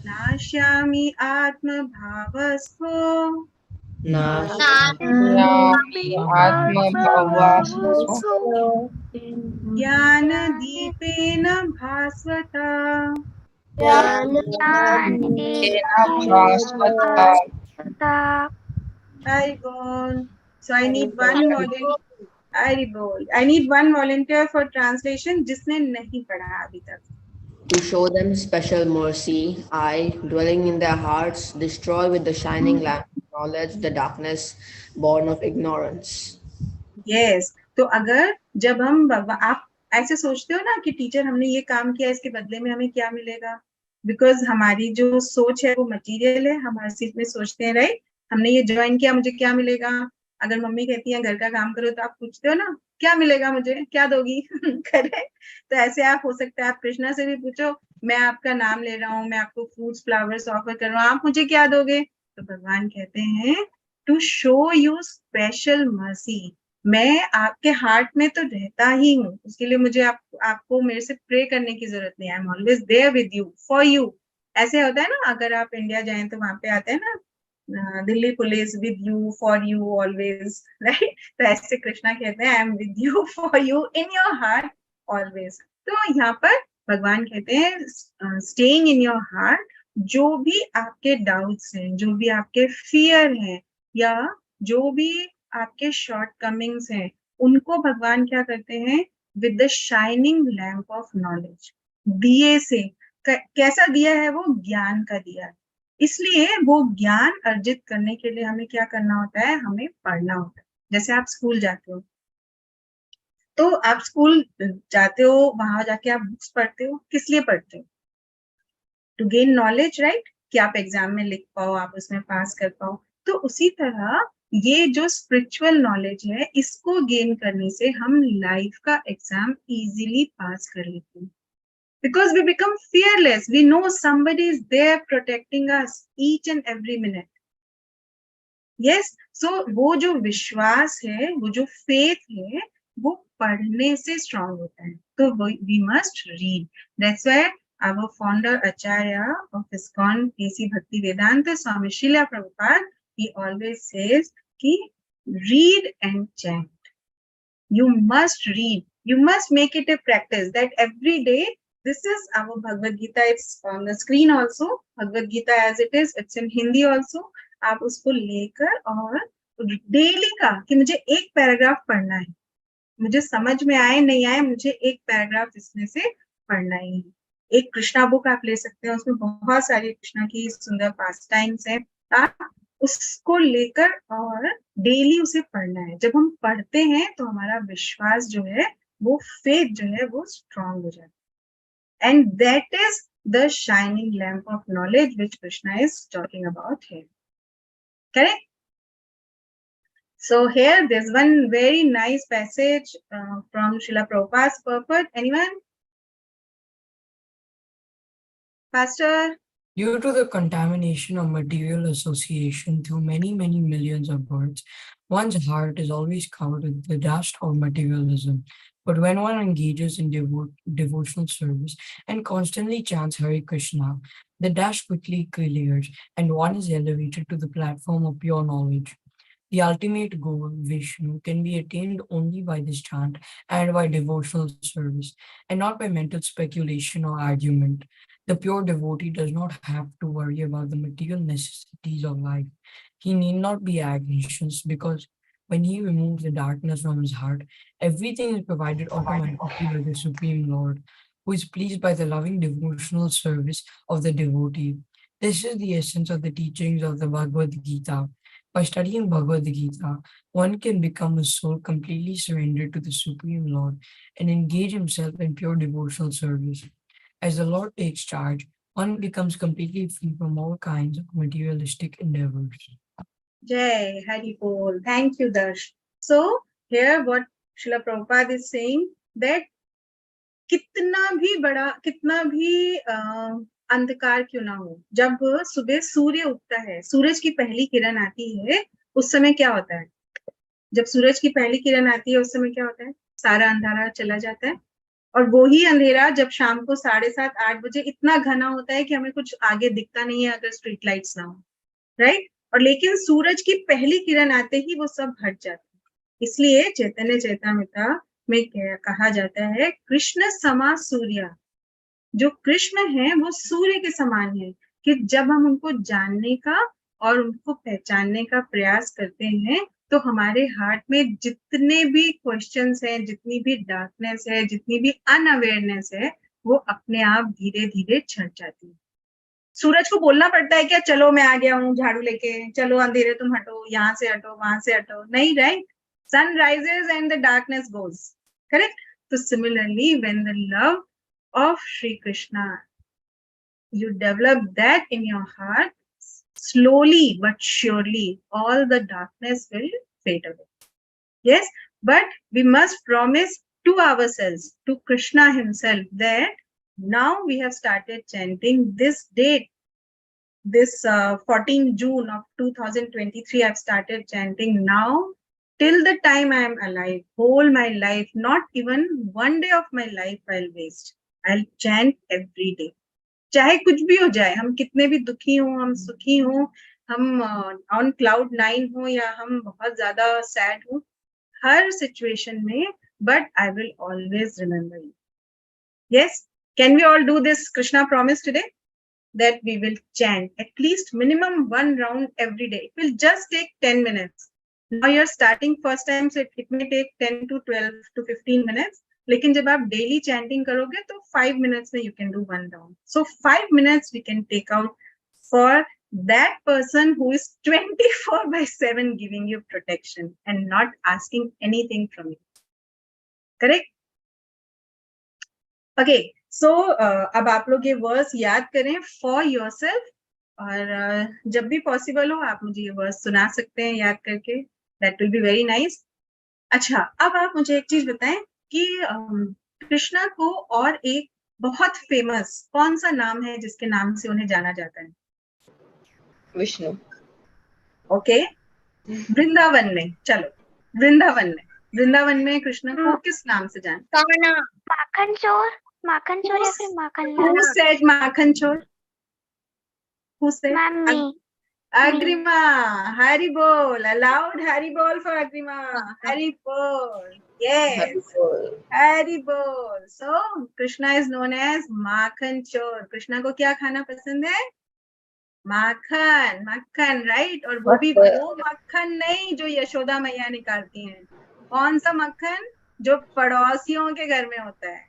नाश्यामि आत्मभावस्थो. ज्ञानदीपेन भास्वता. I bold. So I need one volunteer. I need one volunteer for translation जिसने नहीं पढ़ा अभी तक. To show them special mercy, I, dwelling in their hearts, destroy with the shining lamp of knowledge the darkness born of ignorance. Yes. तो अगर जब हम आप ऐसे सोचते हो ना कि टीचर हमने ये काम किया, इसके बदले में हमें क्या मिलेगा? बिकॉज हमारी जो सोच है वो मटीरियल है, हम हर चीज में सोचते हैं, राइट? हमने ये ज्वाइन किया, मुझे क्या मिलेगा? अगर मम्मी कहती है घर का काम करो तो आप पूछते हो ना क्या मिलेगा मुझे, क्या दोगी? करेक्ट। तो ऐसे आप हो सकता है आप कृष्णा से भी पूछो, मैं आपका नाम ले रहा हूँ, मैं आपको फ्रूट्स फ्लावर्स ऑफर कर रहा हूँ, आप मुझे क्या दोगे? तो भगवान कहते हैं to show you special mercy, मैं आपके हार्ट में तो रहता ही हूँ, उसके लिए मुझे आपको मेरे से प्रे करने की जरूरत नहीं है। I am always there with you for you. ऐसे होता है ना, अगर आप इंडिया जाएं तो वहां पे आते हैं ना Delhi police with you for you always, right? तो ऐसे कृष्णा कहते हैं I am with you for you in your heart always. तो यहाँ पर भगवान कहते हैं स्टेइंग इन योर हार्ट, जो भी आपके डाउट्स हैं, जो भी आपके फियर हैं, या जो भी आपके शॉर्ट कमिंग्स हैं, उनको भगवान क्या करते हैं? With the shining lamp of knowledge, दिए से। कैसा दिया है वो? ज्ञान का दिया है। इसलिए वो ज्ञान अर्जित करने के लिए हमें क्या करना होता है? हमें पढ़ना होता है। जैसे आप स्कूल जाते हो, तो आप स्कूल जाते हो, वहां जाके आप बुक्स पढ़ते हो, किस लिए पढ़ते हो? To gain knowledge, right? कि आप एग्जाम में लिख पाओ, आप उसमें पास कर पाओ। तो उसी तरह ये जो स्पिरिचुअल नॉलेज है, इसको गेन करने से हम लाइफ का एग्जाम इजीली पास कर लेते हैं, because we become fearless, we know somebody is there protecting us each and every minute. Yes, so वो जो विश्वास है, वो जो फेथ है, वो पढ़ने से स्ट्रांग होता है। तो we must read. That's why our founder Acharya of ISKCON KC Bhaktivedanta Swami Srila Prabhupada, he always says कि read and chant. You must read. You must make it a practice that every day. This is our Bhagavad Gita. It's on the screen also. Bhagavad Gita as it is. It's in Hindi also. आप उसको लेकर और daily का कि मुझे एक paragraph पढ़ना है, मुझे समझ में आए नहीं आए, मुझे एक पैराग्राफ इसमें से पढ़ना ही है। एक कृष्णा बुक आप ले सकते हैं, उसमें बहुत सारी कृष्णा की सुंदर पास टाइम्स है, आप उसको लेकर और डेली उसे पढ़ना है। जब हम पढ़ते हैं तो हमारा विश्वास जो है, वो फेथ जो है, वो स्ट्रांग हो जाता है। And that is the shining lamp of knowledge which Krishna is talking about here. Correct? So here there's one very nice passage from Srila Prabhupada's purport. Anyone? Pastor? Due to the contamination of material association through many millions of births, one's heart is always covered with the dust of materialism. But when one engages in devotional service and constantly chants Hare Krishna, the dust quickly clears and one is elevated to the platform of pure knowledge. The ultimate goal, Vishnu, can be attained only by this chant and by devotional service, and not by mental speculation or argument. The pure devotee does not have to worry about the material necessities of life. He need not be anxious because when he removes the darkness from his heart, everything is provided automatically by the Supreme Lord, who is pleased by the loving devotional service of the devotee. This is the essence of the teachings of the Bhagavad Gita. By studying Bhagavad Gita, one can become a soul completely surrendered to the Supreme Lord and engage himself in pure devotional service. As the Lord takes charge, one becomes completely free from all kinds of materialistic endeavors. Jai Hari Bol. Thank you, Darsh. So here what Srila Prabhupada is saying that कितना भी बड़ा, कितना भी अंधकार क्यों ना हो, जब सुबह सूर्य उगता है, सूरज की पहली किरण आती है, उस समय क्या होता है? जब सूरज की पहली किरण आती है, उस समय क्या होता है? सारा अंधेरा चला जाता है। और वो ही अंधेरा जब शाम को 7:30-8 बजे इतना घना होता है कि हमें कुछ आगे दिखता नहीं है अगर स्ट्रीट लाइट्स ना हो, राइट? और लेकिन सूरज की पहली किरण आते ही वो सब हट जाता है। इसलिए चैतन्य चैतामृता में कहा जाता है कृष्ण समा सूर्य। जो कृष्ण है वो सूर्य के समान है, कि जब हम उनको जानने का और उनको पहचानने का प्रयास करते हैं तो हमारे हार्ट में जितने भी क्वेश्चंस हैं, जितनी भी डार्कनेस है, जितनी भी अनअवेयरनेस है, वो अपने आप धीरे धीरे छट जाती है। सूरज को बोलना पड़ता है क्या, चलो मैं आ गया हूँ झाड़ू लेके, चलो अंधेरे तुम हटो, यहाँ से हटो, वहां से हटो? नहीं, right? Sun rises and the darkness goes, correct? So similarly, when the love of Sri Krishna, you develop that in your heart, slowly but surely all the darkness will fade away. Yes, but we must promise to ourselves, to Krishna himself, that now we have started chanting this date, this 14 June of 2023, I've started chanting now till the time I am alive, whole my life, not even one day of my life I'll waste. I'll chant every day. चाहे कुछ भी हो जाए, हम कितने भी दुखी हों, हम सुखी हों, हम ऑन क्लाउड 9 हो या हम बहुत ज्यादा सैड हो, हर सिचुएशन में, but I will always remember you. Yes, can we all do this Krishna promise today? That we will chant at least minimum one round every day. It will just take 10 minutes. Now you're starting first time, so it may take 10 to 12 to 15 minutes. लेकिन जब आप daily chanting करोगे तो 5 minutes में you can do one round. So 5 minutes we can take out for that person who is 24/7 giving you protection and not asking anything from you. Correct? Okay, so अब आप लोग ये verse याद करें for yourself, और जब भी possible हो आप मुझे ये वर्स सुना सकते हैं याद करके. That will be very nice. अच्छा, अब आप मुझे एक चीज बताएं कि कृष्णा को और एक बहुत फेमस कौन सा नाम है जिसके नाम से उन्हें जाना जाता है? विष्णु. ओके, वृंदावन में, चलो वृंदावन में कृष्ण को किस नाम से जानते हैं? माखन चोर या फिर माखन Who said माखन चोर? Who said? Mummy. Agrima, Hari Bol, a loud Hari Bol for Agrima. Hari Bol, yes, Hari Bol. So Krishna is known as Makhan Chor. Krishna को क्या खाना पसंद है? माखन, राइट? और वो भी वो मक्खन नहीं जो यशोदा मैया निकालती हैं. कौन सा मक्खन? जो पड़ोसियों के घर में होता है.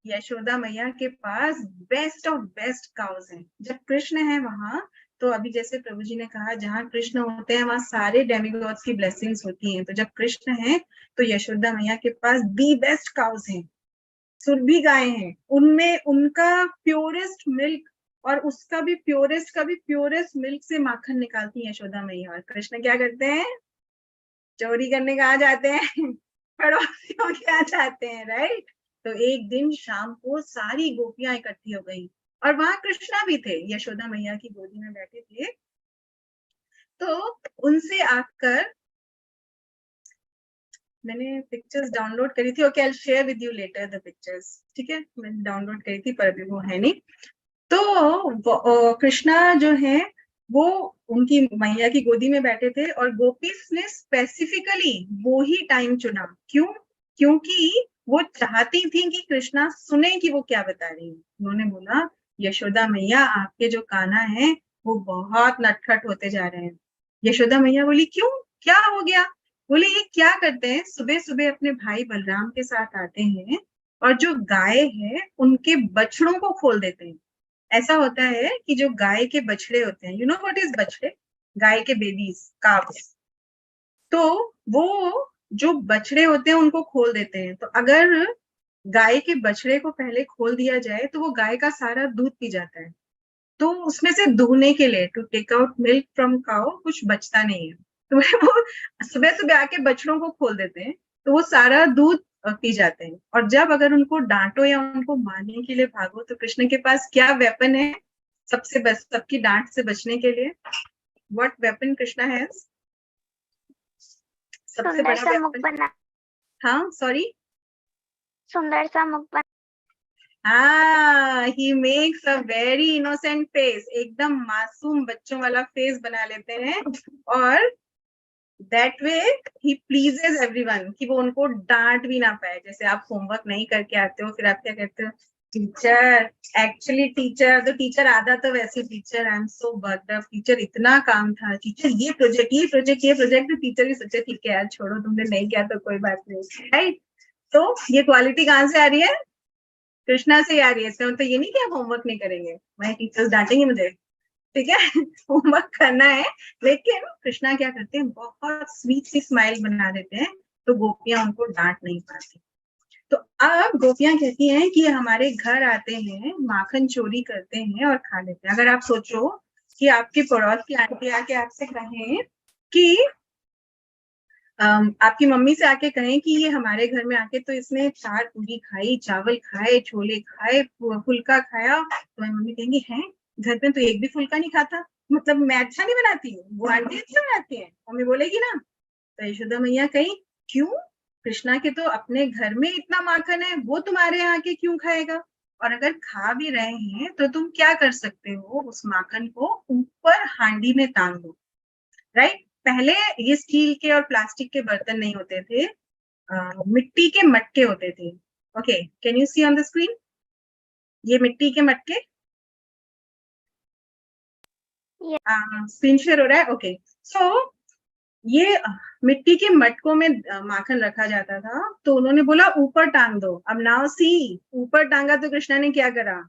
यशोदा मैया के पास बेस्ट ऑफ बेस्ट काउज हैं. जब कृष्ण है वहां, तो अभी जैसे प्रभु जी ने कहा, जहाँ कृष्ण होते हैं वहां सारे डेमिगॉड्स की ब्लेसिंग्स होती हैं. तो जब कृष्ण है तो यशोदा मैया के पास दी बेस्ट काउज हैं, सुरभि गाय हैं. उनमें उनका प्योरेस्ट मिल्क और उसका भी प्योरेस्ट मिल्क से माखन निकालती है यशोदा मैया. और कृष्ण क्या करते हैं? चोरी करने कहाँ जाते हैं? पड़ोसियों के यहाँ जाते हैं, राइट? तो एक दिन शाम को सारी गोपियां इकट्ठी हो गई और वहां कृष्णा भी थे, यशोदा मैया की गोदी में बैठे थे. तो उनसे आकर, मैंने पिक्चर्स डाउनलोड करी थी, okay I will share with you later the pictures. ठीक है, मैंने डाउनलोड करी थी पर अभी वो है नहीं. तो कृष्णा जो है वो उनकी मैया की गोदी में बैठे थे और गोपीस ने स्पेसिफिकली वो ही टाइम चुना. क्यों? क्योंकि वो चाहती थी कि कृष्णा सुने कि वो क्या बता रही है. उन्होंने बोला, यशोदा मैया आपके जो कान्हा है वो बहुत नटखट होते जा रहे हैं. यशोदा मैया बोली, क्यों, क्या हो गया? बोले, ये क्या करते हैं, सुबह सुबह अपने भाई बलराम के साथ आते हैं और जो गाय है उनके बछड़ों को खोल देते हैं. ऐसा होता है कि जो गाय के बछड़े होते हैं, यू नो व्हाट इज बछड़े? गाय के बेबीज, काव्स. तो वो जो बछड़े होते हैं उनको खोल देते हैं. तो अगर गाय के बछड़े को पहले खोल दिया जाए तो वो गाय का सारा दूध पी जाता है. तो उसमें से दूहने के लिए, to take out milk from cow, कुछ बचता नहीं है. तो वो सुबह सुबह आके बछड़ों को खोल देते हैं तो वो सारा दूध पी जाते हैं. और जब अगर उनको डांटो या उनको मारने के लिए भागो तो कृष्ण के पास क्या वेपन है सबसे सबकी डांट से बचने के लिए? What weapon Krishna has? सबसे बड़ा वेपन. हाँ, सॉरी, सुंदर सा मुख बना. हाँ, he makes a very innocent face, एकदम मासूम बच्चों वाला फेस बना लेते हैं और that way he pleases everyone, कि वो उनको डांट भी ना पाए. जैसे आप होमवर्क नहीं करके आते हो, फिर आप क्या कहते हो? टीचर, एक्चुअली टीचर, तो टीचर आधा तो वैसे teacher, I am so bugged up, teacher इतना काम था, टीचर ये प्रोजेक्ट, तो टीचर भी सोचे ठीक है यार छोड़ो, तुमने नहीं किया तो कोई बात नहीं, राइट? तो ये क्वालिटी कहाँ से आ रही है? कृष्णा से आ रही है. इसका मतलब ये नहीं कि आप होमवर्क नहीं करेंगे, मैं टीचर्स डांटेंगे मुझे, ठीक है? होमवर्क करना है. लेकिन कृष्णा क्या करते हैं? बहुत स्वीट सी स्माइल बना देते हैं तो गोपियां उनको डांट नहीं पाती. तो अब गोपियां कहती हैं कि हमारे घर आते हैं, माखन चोरी करते हैं और खा लेते हैं। अगर आप सोचो कि आपके पड़ोस की आंटी आके आपसे कहें कि आपकी मम्मी से आके कहें कि ये हमारे घर में आके तो इसने 4 पूरी खाई, चावल खाए, छोले खाए, फुल्का खाया, तो मम्मी कहेंगी हैं घर में तो एक भी फुल्का नहीं खाता, मतलब मैं अच्छा नहीं बनाती हूँ, वो आंटी अच्छा बनाती है, मम्मी बोलेगी ना। तो यशोदा मैया कहीं क्यों, कृष्णा के तो अपने घर में इतना माखन है, वो तुम्हारे यहाँ के क्यों खाएगा? और अगर खा भी रहे हैं तो तुम क्या कर सकते हो, उस माखन को ऊपर हांडी में तान दो, राइट। पहले ये स्टील के और प्लास्टिक के बर्तन नहीं होते थे, मिट्टी के मटके होते थे। Okay, can you see on the screen ये मिट्टी के मटके? स्क्रीन शेयर हो रहा है? ओके, सो ये मिट्टी के मटकों में माखन रखा जाता था, तो उन्होंने बोला ऊपर टांग दो। अब नाउ सी, ऊपर टांगा तो कृष्णा ने क्या करा,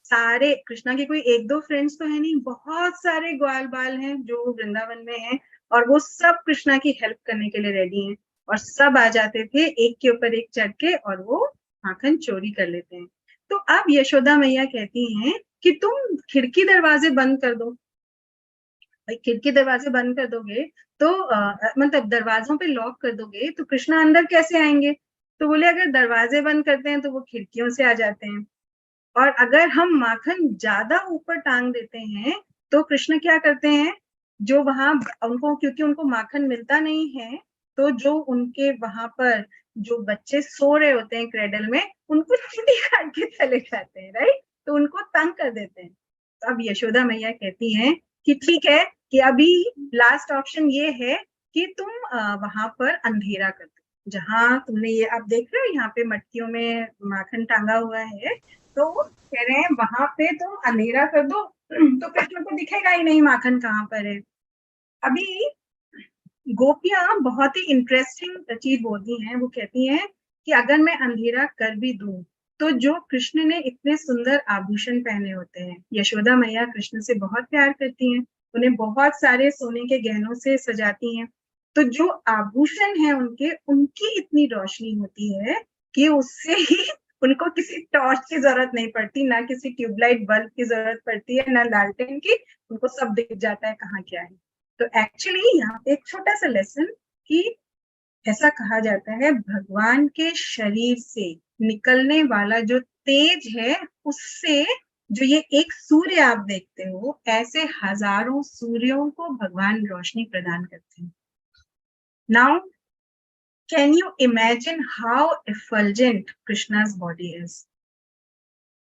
सारे कृष्णा के कोई एक दो फ्रेंड्स तो है नहीं, बहुत सारे ग्वाल बाल हैं जो वृंदावन में हैं, और वो सब कृष्णा की हेल्प करने के लिए रेडी हैं, और सब आ जाते थे एक के ऊपर एक चढ़ के, और वो माखन चोरी कर लेते हैं। तो अब यशोदा मैया कहती हैं कि तुम खिड़की दरवाजे बंद कर दो। भाई खिड़की दरवाजे बंद कर दोगे तो मतलब दरवाजों पे लॉक कर दोगे तो कृष्णा अंदर कैसे आएंगे? तो बोले अगर दरवाजे बंद करते हैं तो वो खिड़कियों से आ जाते हैं, और अगर हम माखन ज्यादा ऊपर टांग देते हैं तो कृष्ण क्या करते हैं, जो वहां उनको, क्योंकि उनको माखन मिलता नहीं है, तो जो उनके वहां पर जो बच्चे सो रहे होते हैं क्रेडल में, उनको चुटी काट के चले जाते हैं, राइट, तो उनको तंग कर देते हैं। तो अब यशोदा मैया कहती हैं कि ठीक है, कि अभी लास्ट ऑप्शन ये है कि तुम वहां पर अंधेरा कर दो, जहां तुमने ये आप देख रहे हो यहाँ पे मटकियों में माखन टांगा हुआ है, तो कह रहे हैं वहां पे तुम अंधेरा कर दो, तो कृष्ण को दिखेगा ही नहीं माखन कहाँ पर है। अभी गोपियां बहुत ही इंटरेस्टिंग चीज बोलती हैं, वो कहती हैं कि अगर मैं अंधेरा कर भी दूं तो जो कृष्ण ने इतने सुंदर आभूषण पहने होते हैं, यशोदा मैया कृष्ण से बहुत प्यार करती हैं, उन्हें बहुत सारे सोने के गहनों से सजाती हैं, तो जो आभूषण है उनके, उनकी इतनी रोशनी होती है कि उससे ही उनको किसी टॉर्च की जरूरत नहीं पड़ती, ना किसी ट्यूबलाइट बल्ब की जरूरत पड़ती है, ना लालटेन की, उनको सब दिख जाता है कहाँ क्या है। तो एक्चुअली यहाँ पे एक छोटा सा लेसन कि ऐसा कहा जाता है भगवान के शरीर से निकलने वाला जो तेज है, उससे जो ये एक सूर्य आप देखते हो, ऐसे हजारों सूर्यों को भगवान रोशनी प्रदान करते हैं। Now can you imagine how effulgent Krishna's body is,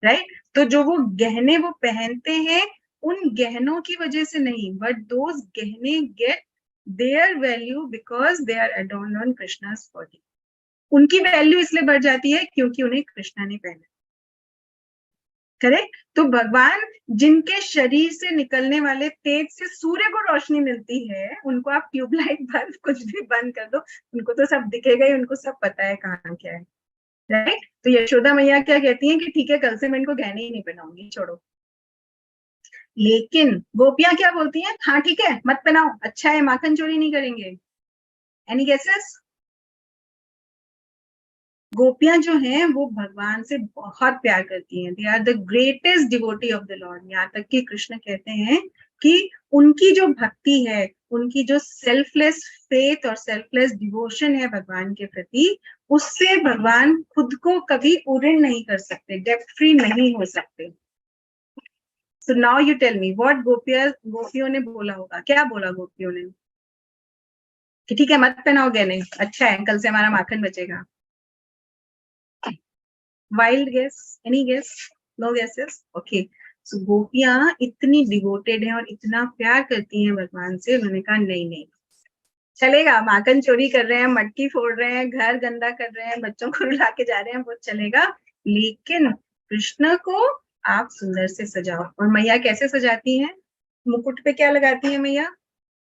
right? तो जो वो गहने वो पहनते हैं, उन गहनों की वजह से नहीं, बट दोज गहने get their value because they are adorned on Krishna's body. उनकी वैल्यू इसलिए बढ़ जाती है क्योंकि उन्हें कृष्णा ने पहना, करेक्ट? तो भगवान जिनके शरीर से निकलने वाले तेज से सूर्य को रोशनी मिलती है, उनको आप ट्यूबलाइट बल्ब कुछ भी बंद कर दो, उनको तो सब दिखेगा ही, उनको सब पता है कहाँ क्या है, राइट? तो यशोदा मैया क्या कहती हैं कि ठीक है, कल से मैं इनको गहने ही नहीं पहनाऊंगी, छोड़ो। लेकिन गोपियां क्या बोलती हैं, हाँ ठीक है मत पहनाओ, अच्छा है, माखन चोरी नहीं करेंगे। Any guesses? गोपियां जो हैं वो भगवान से बहुत प्यार करती हैं, they are the greatest devotee of the lord. यहाँ तक कि कृष्ण कहते हैं कि उनकी जो भक्ति है, उनकी जो सेल्फलेस फेथ और सेल्फलेस डिवोशन है भगवान के प्रति, उससे भगवान खुद को कभी उऋण नहीं कर सकते, डेप्थ फ्री नहीं हो सकते। So now you tell me what गोपियों ने बोला होगा, क्या बोला गोपियों ने कि ठीक है मत पहनाओ गहने, अच्छा है, कल से हमारा माखन बचेगा। Wild guess, any guess? No guesses? Okay, so गोपियां इतनी डिवोटेड हैं और इतना प्यार करती हैं भगवान से, उन्होंने कहा नहीं नहीं चलेगा, माखन चोरी कर रहे हैं, मटकी फोड़ रहे हैं, घर गंदा कर रहे हैं, बच्चों को रुला के जा रहे हैं, वो चलेगा, लेकिन कृष्ण को आप सुंदर से सजाओ। और मैया कैसे सजाती हैं? मुकुट पे क्या लगाती है मैया?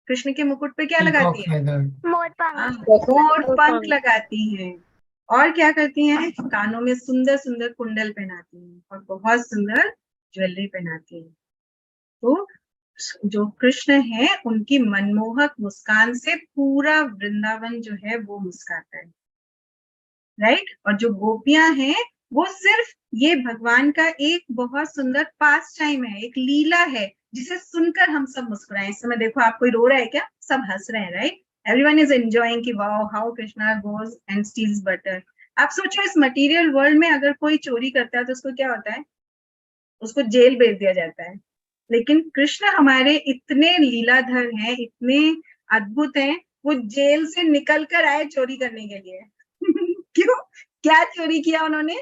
कृष्ण के मुकुट पे क्या लगाती है? मोर पंख। मोर पंख लगाती हैं। और क्या करती हैं? कानों में सुंदर सुंदर कुंडल पहनाती हैं और बहुत सुंदर ज्वेलरी पहनाती हैं। तो जो कृष्ण है, उनकी मनमोहक मुस्कान से पूरा वृंदावन जो है वो मुस्काता है। राइट। और जो गोपियां हैं वो सिर्फ ये भगवान का एक बहुत सुंदर पास टाइम है, एक लीला है जिसे सुनकर हम सब मुस्कुराए। इस समय देखो आप कोई रो रहा है क्या? सब हंस रहे हैं, राइट। एवरीवन इज एंजॉयिंग कि wow how Krishna goes and steals butter. आप सोचो इस मटेरियल वर्ल्ड में अगर कोई चोरी करता है तो उसको क्या होता है? उसको जेल भेज दिया जाता है। लेकिन कृष्ण हमारे इतने लीलाधर हैं, इतने अद्भुत हैं, वो जेल से निकल कर आए चोरी करने के लिए। क्यों? क्या चोरी किया उन्होंने?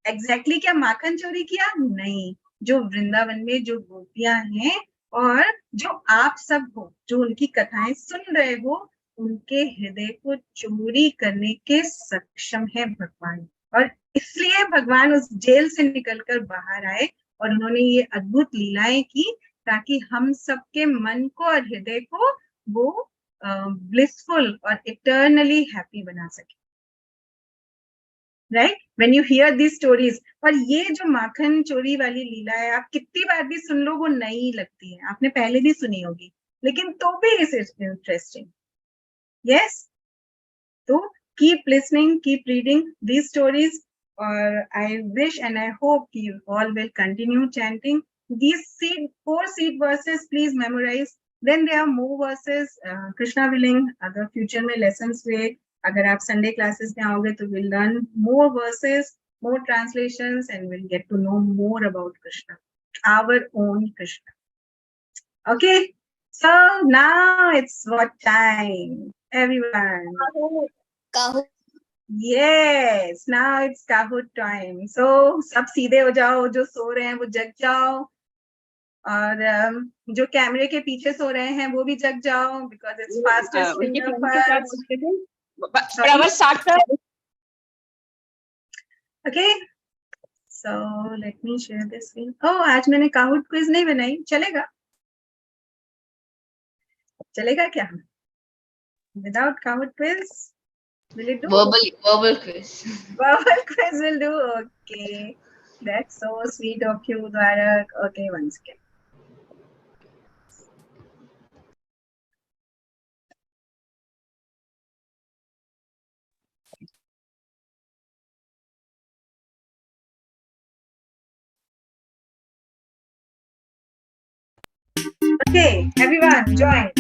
एग्जैक्टली क्या माखन चोरी किया? नहीं, जो वृंदावन में जो गोपियां हैं और जो आप सब हो, जो उनकी कथाएं सुन रहे हो, उनके हृदय को चोरी करने के सक्षम है भगवान। और इसलिए भगवान उस जेल से निकलकर बाहर आए और उन्होंने ये अद्भुत लीलाएं की ताकि हम सबके मन को और हृदय को वो ब्लिसफुल और इटर्नली हैप्पी बना सके, right. When you here these stories, और ये जो माखन चोरी वाली लीला है आप कितनी बार भी सुन लो वो नई लगती है, आपने पहले भी सुनी होगी, लेकिन तो भी इज इंटरेस्टिंग। यस, तो keep listening, keep reading these stories, or I wish and I hope you all will continue chanting these four seed verses. Please memorize. Then there are more verses. Krishna willing, अगर future में lessons में अगर आप Sunday classes में आओगे तो we'll learn more verses, more translations, and we'll get to know more about Krishna, our own Krishna. Okay, so now it's what time, everyone? Kahoot. Yes, now it's Kahoot time. So सब सीधे हो जाओ, जो सो रहे हैं वो जग जाओ, और जो कैमरे के पीछे सो रहे हैं वो भी जग जाओ, because it's fastest finger first. Okay, so let me share this screen. Oh, आज मैंने Kahoot quiz नहीं बनाई, चलेगा? चलेगा क्या? Without Kahoot quiz? Will it do? Verbal quiz. Verbal quiz will do. Okay, that's so sweet of you, Dwarak. Okay, once again. Okay, everyone, join.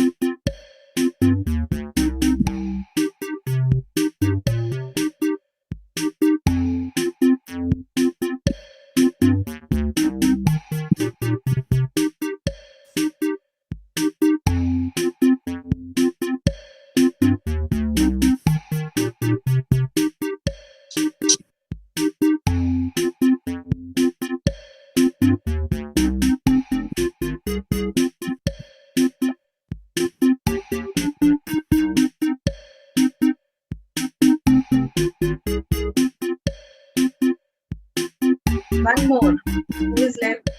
One more. Who is left?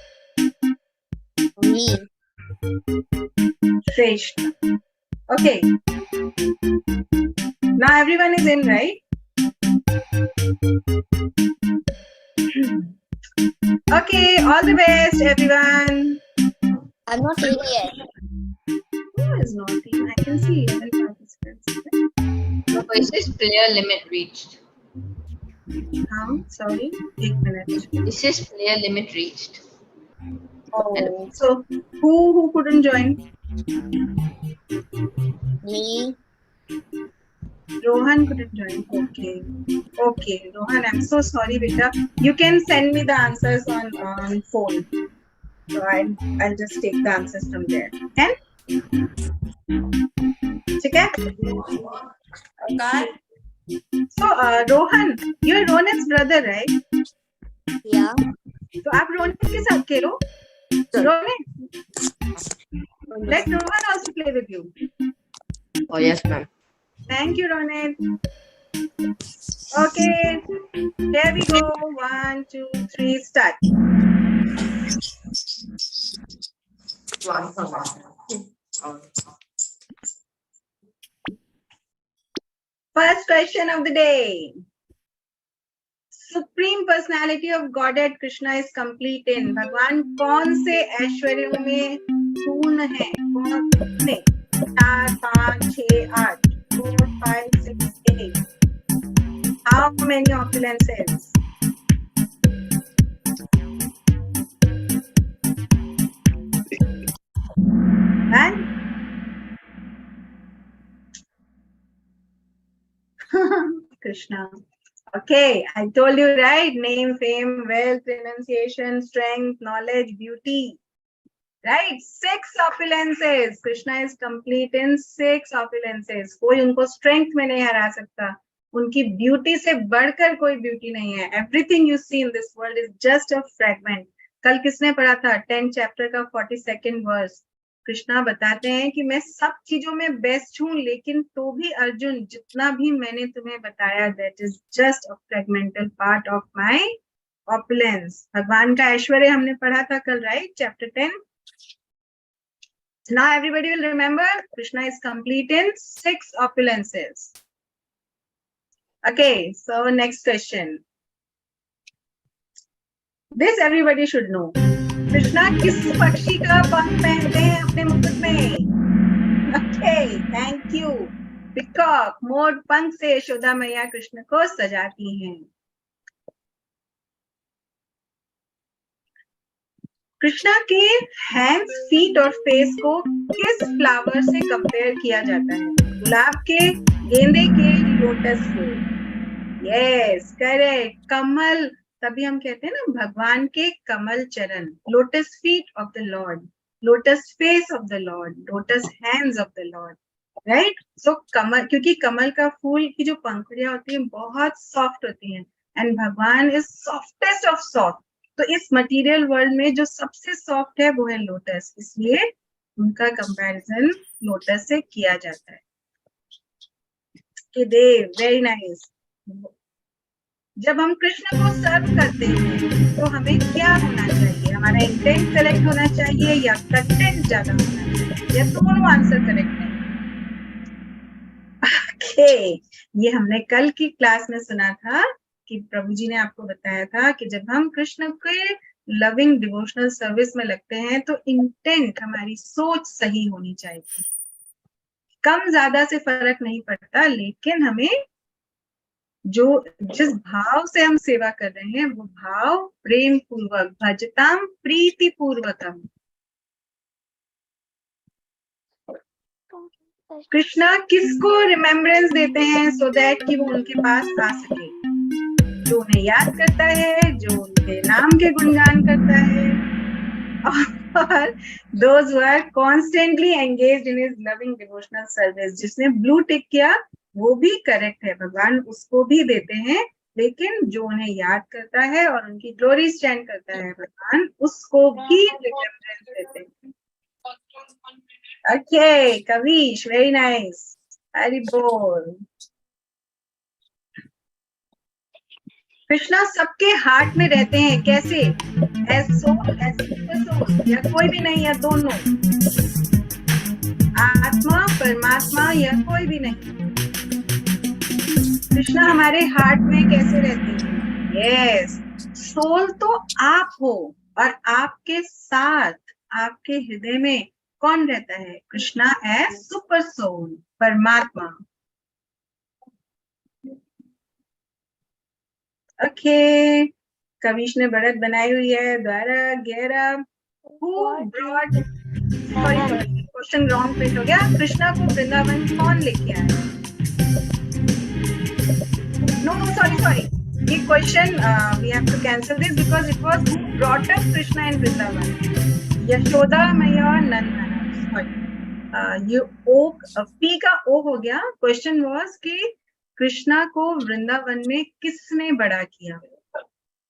Me. Shreshth. Okay. Now everyone is in, right? Okay, all the best, everyone. I'm not in yet. Who is not in? I can see 11 participants. No, it says player limit reached. How? Sorry, 1 minute. It says player limit reached. Oh, so who couldn't join? Me. Rohan couldn't join. Okay, Rohan, I'm so sorry, beta. You can send me the answers on phone. So I'll just take the answers from there. And okay. So Rohan, you're Ronan's brother, right? Yeah. तो आप रोहन के साथ खेलो. Rohan, let Rohan also play with you. Oh, yes, ma'am. Thank you, Ronan. Okay, here we go. 1, 2, 3, start. First question of the day. Supreme personality of Godhead Krishna is complete in. भगवान कौन से ऐश्वर्यों में पूर्ण है? कौन से? 4, 5, 6, 8. 4, 5, 6, 8. How How many opulences? And Krishna. Okay, I told you, right? Name, fame, wealth, renunciation, strength, knowledge, beauty. Right? 6 opulences. Krishna is complete in 6 opulences. कोई उनको strength में नहीं हरा सकता. उनकी beauty से बढ़कर कोई beauty नहीं है. Everything you see in this world is just a fragment. कल किसने पढ़ा था 10th chapter का 42nd verse. कृष्णा बताते हैं कि मैं सब चीजों में बेस्ट हूं, लेकिन तो भी अर्जुन जितना भी मैंने तुम्हें बताया, that is just a fragmental part of my opulence. भगवान का ऐश्वर्य हमने पढ़ा था कल, right? Chapter 10. Now everybody will remember Krishna is complete in 6 opulences. Okay, so next question. This everybody should know. Krishna किस पक्षी का पंख पहनते हैं अपने मुकुट में? Okay, thank you. Peacock, मोर पंख से यशोदा मैया कृष्ण को सजाती हैं. कृष्णा के हैंड्स, फीट और फेस को किस फ्लावर से कंपेयर किया जाता है? गुलाब के, गेंदे के, लोटस के? Yes, correct. कमल, तभी हम कहते हैं ना भगवान के कमल चरण. Lotus feet of the lord, lotus face of the lord, lotus hands of the lord. Right? So कमल, क्योंकि कमल का फूल की जो पंखुड़ियां होती हैं बहुत सॉफ्ट होती हैं, एंड भगवान इज सॉफ्टेस्ट ऑफ सॉफ्ट. तो इस मटेरियल वर्ल्ड में जो सबसे सॉफ्ट है वो है लोटस, इसलिए उनका कंपैरिजन लोटस से किया जाता है. देव, वेरी नाइस. जब हम कृष्ण को सर्व करते हैं तो हमें क्या होना चाहिए? हमारा इंटेंट करेक्ट होना चाहिए या कंटेंट ज्यादा होना चाहिए, या दोनों आंसर करेक्ट है? ओके, ये हमने कल की क्लास में सुना था कि प्रभु जी ने आपको बताया था कि जब हम कृष्ण के लविंग डिवोशनल सर्विस में लगते हैं तो इंटेंट, हमारी सोच सही होनी चाहिए. कम ज्यादा से फर्क नहीं पड़ता, लेकिन हमें जो जिस भाव से हम सेवा कर रहे हैं वो भाव प्रेम पूर्वक, भजताम प्रीति पूर्वकम. कृष्णा किसको रिमेम्बरेंस देते हैं सो दैट कि वो उनके पास आ सके? जो उन्हें याद करता है, जो उनके नाम के गुणगान करता है, और those who are constantly engaged in his loving devotional service. जिसने ब्लू टिक किया वो भी करेक्ट है, भगवान उसको भी देते हैं, लेकिन जो उन्हें याद करता है और उनकी ग्लोरी स्टैंड करता है, भगवान उसको भी रिमेम्बरेंस देते हैं. Okay, Kavish, very nice. Hari बोल. कृष्णा सबके हार्ट में रहते हैं, कैसे? As soul, as super soul, या कोई भी नहीं, या दोनों? आत्मा, परमात्मा, या कोई भी नहीं? कृष्णा हमारे हार्ट में कैसे रहते हैं? यस, सोल तो आप हो, और आपके साथ, आपके हृदय में कौन रहता है? कृष्णा एज सुपर सोल, परमात्मा. ओके, कविश ने बढ़त बनाई हुई है. द्वारा 11. क्वेश्चन रॉन्ग प्रिंट हो गया. कृष्णा को वृंदावन कौन लेके आया? नो, सॉरी, ये question we have to cancel this because it was who brought up Krishna in Vrindavan. Yashoda मैया और नंद महाराज. सॉरी, ये ओ पी का ओ हो गया. क्वेश्चन वाज कि कृष्णा को वृंदावन में किसने बड़ा किया?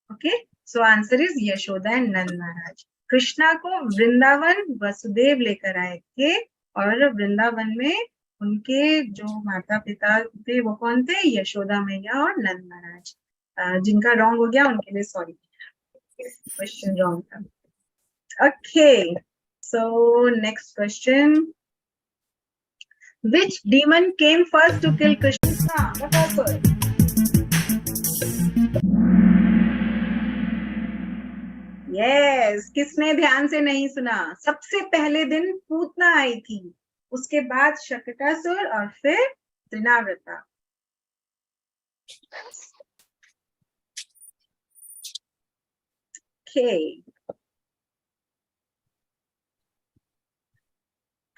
Okay, so answer is Yashoda and Nand Maharaj. Krishna को वृंदावन वसुदेव लेकर आए थे, और वृंदावन में उनके जो माता पिता थे वो कौन थे? यशोदा मैया और नंद महाराज. जिनका रॉन्ग हो गया उनके लिए सॉरी, क्वेश्चन रॉन्ग था. Okay, so next question. Which demon came first to kill Krishna? Yes, किसने ध्यान से नहीं सुना? सबसे पहले दिन पूतना आई थी, उसके बाद शकटासुर और फिर त्रिनाव्रता. Okay.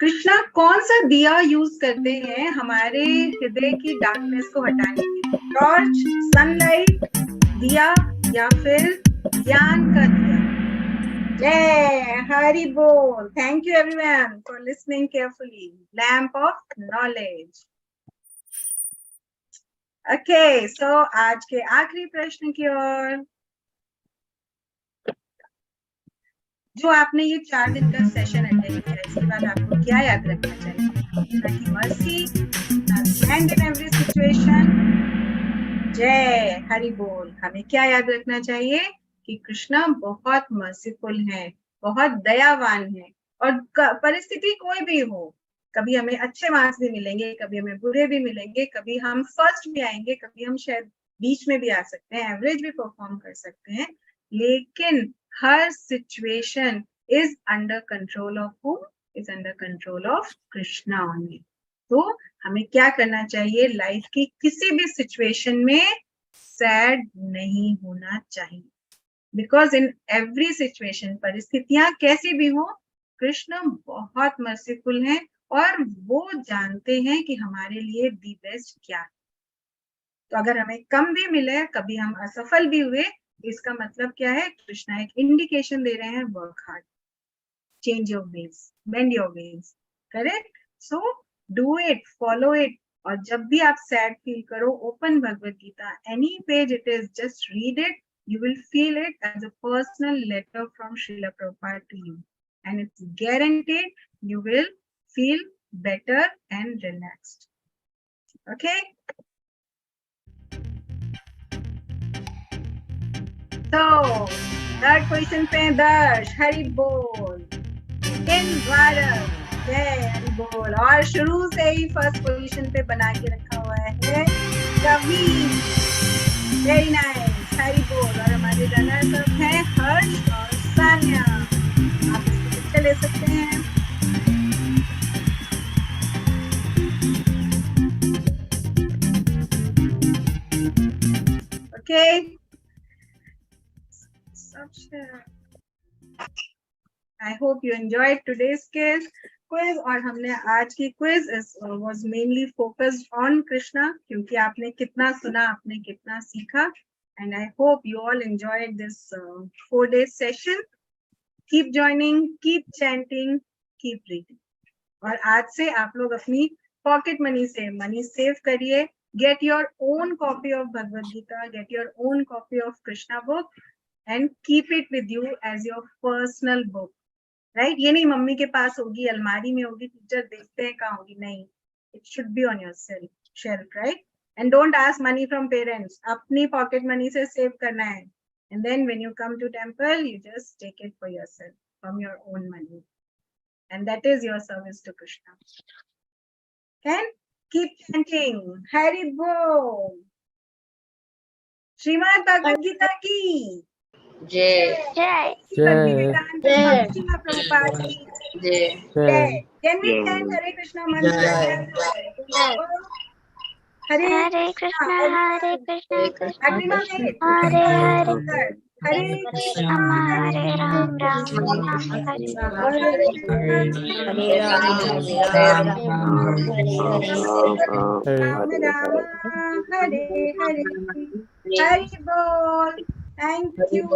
कृष्णा कौन सा दिया यूज करते हैं हमारे हृदय की डार्कनेस को हटाने के लिए? टॉर्च, सनलाइट, दिया या फिर ज्ञान का दिया? जय हरि बोल. Thank you everyone for listening carefully. Lamp of knowledge. Okay, so आज के आखिरी प्रश्न की ओर. जो आपने ये 4 दिन का सेशन अटेंड किया, इसके बाद आपको क्या याद रखना चाहिए? कृष्णा की mercy, stand in every situation. जय हरि बोल. हमें क्या याद रखना चाहिए कि कृष्णा बहुत मर्सीफुल है, बहुत दयावान है, और परिस्थिति कोई भी हो, कभी हमें अच्छे मार्क्स भी मिलेंगे, कभी हमें बुरे भी मिलेंगे, कभी हम फर्स्ट भी आएंगे, कभी हम शायद बीच में भी आ सकते हैं, एवरेज भी परफॉर्म कर सकते हैं, लेकिन हर situation is under control of who? Is under control of Krishna only. तो हमें क्या करना चाहिए? लाइफ की किसी भी सिचुएशन में सैड नहीं होना चाहिए, बिकॉज इन एवरी सिचुएशन, परिस्थितियां कैसी भी हो, कृष्ण बहुत मर्सीफुल हैं और वो जानते हैं कि हमारे लिए दी बेस्ट क्या है. तो अगर हमें कम भी मिले, कभी हम असफल भी हुए, इसका मतलब क्या है? कृष्णा एक इंडिकेशन दे रहे हैं, work hard, change your ways, bend your ways. Correct? So do it, follow it. और जब भी आप सैड फील करो, open Bhagavad Gita, any page it is, just read it. You will feel it as a personal letter from Srila Prabhupada to you, and it's guaranteed you will feel better and relaxed. Okay? So, third position पे दर्श, हरि बोल. इन भारत, जय हरि बोल. और शुरू से ही first position पे बना के रखा हुआ है कवि. वेरी नाइस, हरि बोल. और हमारे रनर्स अप हैं हर्ष और सान्या. आप इसको पिक्चर ले सकते हैं. Okay. I hope you enjoyed today's quiz. और हमने आज की quiz was mainly focused on Krishna, क्योंकि आपने कितना सुना, आपने कितना सीखा. And I hope you all enjoyed this 4-day session. Keep joining, keep chanting, keep reading. और आज से आप लोग अपनी पॉकेट मनी से मनी सेव करिए. Get your own copy of Bhagavad Gita, get your own copy of Krishna book, and keep it with you as your personal book. Right? ये नहीं मम्मी के पास होगी, अलमारी में होगी, टीचर देखते हैं कहाँ होगी. नहीं, it should be on your shelf, right? And don't ask money from parents. अपनी pocket money से save करना है. And then when you come to temple, you just take it for yourself from your own money. And that is your service to Krishna. And keep chanting. Hari Bol. Srimad Bhagavad Gita ki. Jai. जय. Srila Prabhupada ki. Jai. Can we chant Hare Krishna mantra? Hare Krishna Krishna Agrima hai. Hare Hare Hare Krishna, Hare Ram Ram Ram Hare Ram Rama, Hare Hare. Hari Bol. Thank you.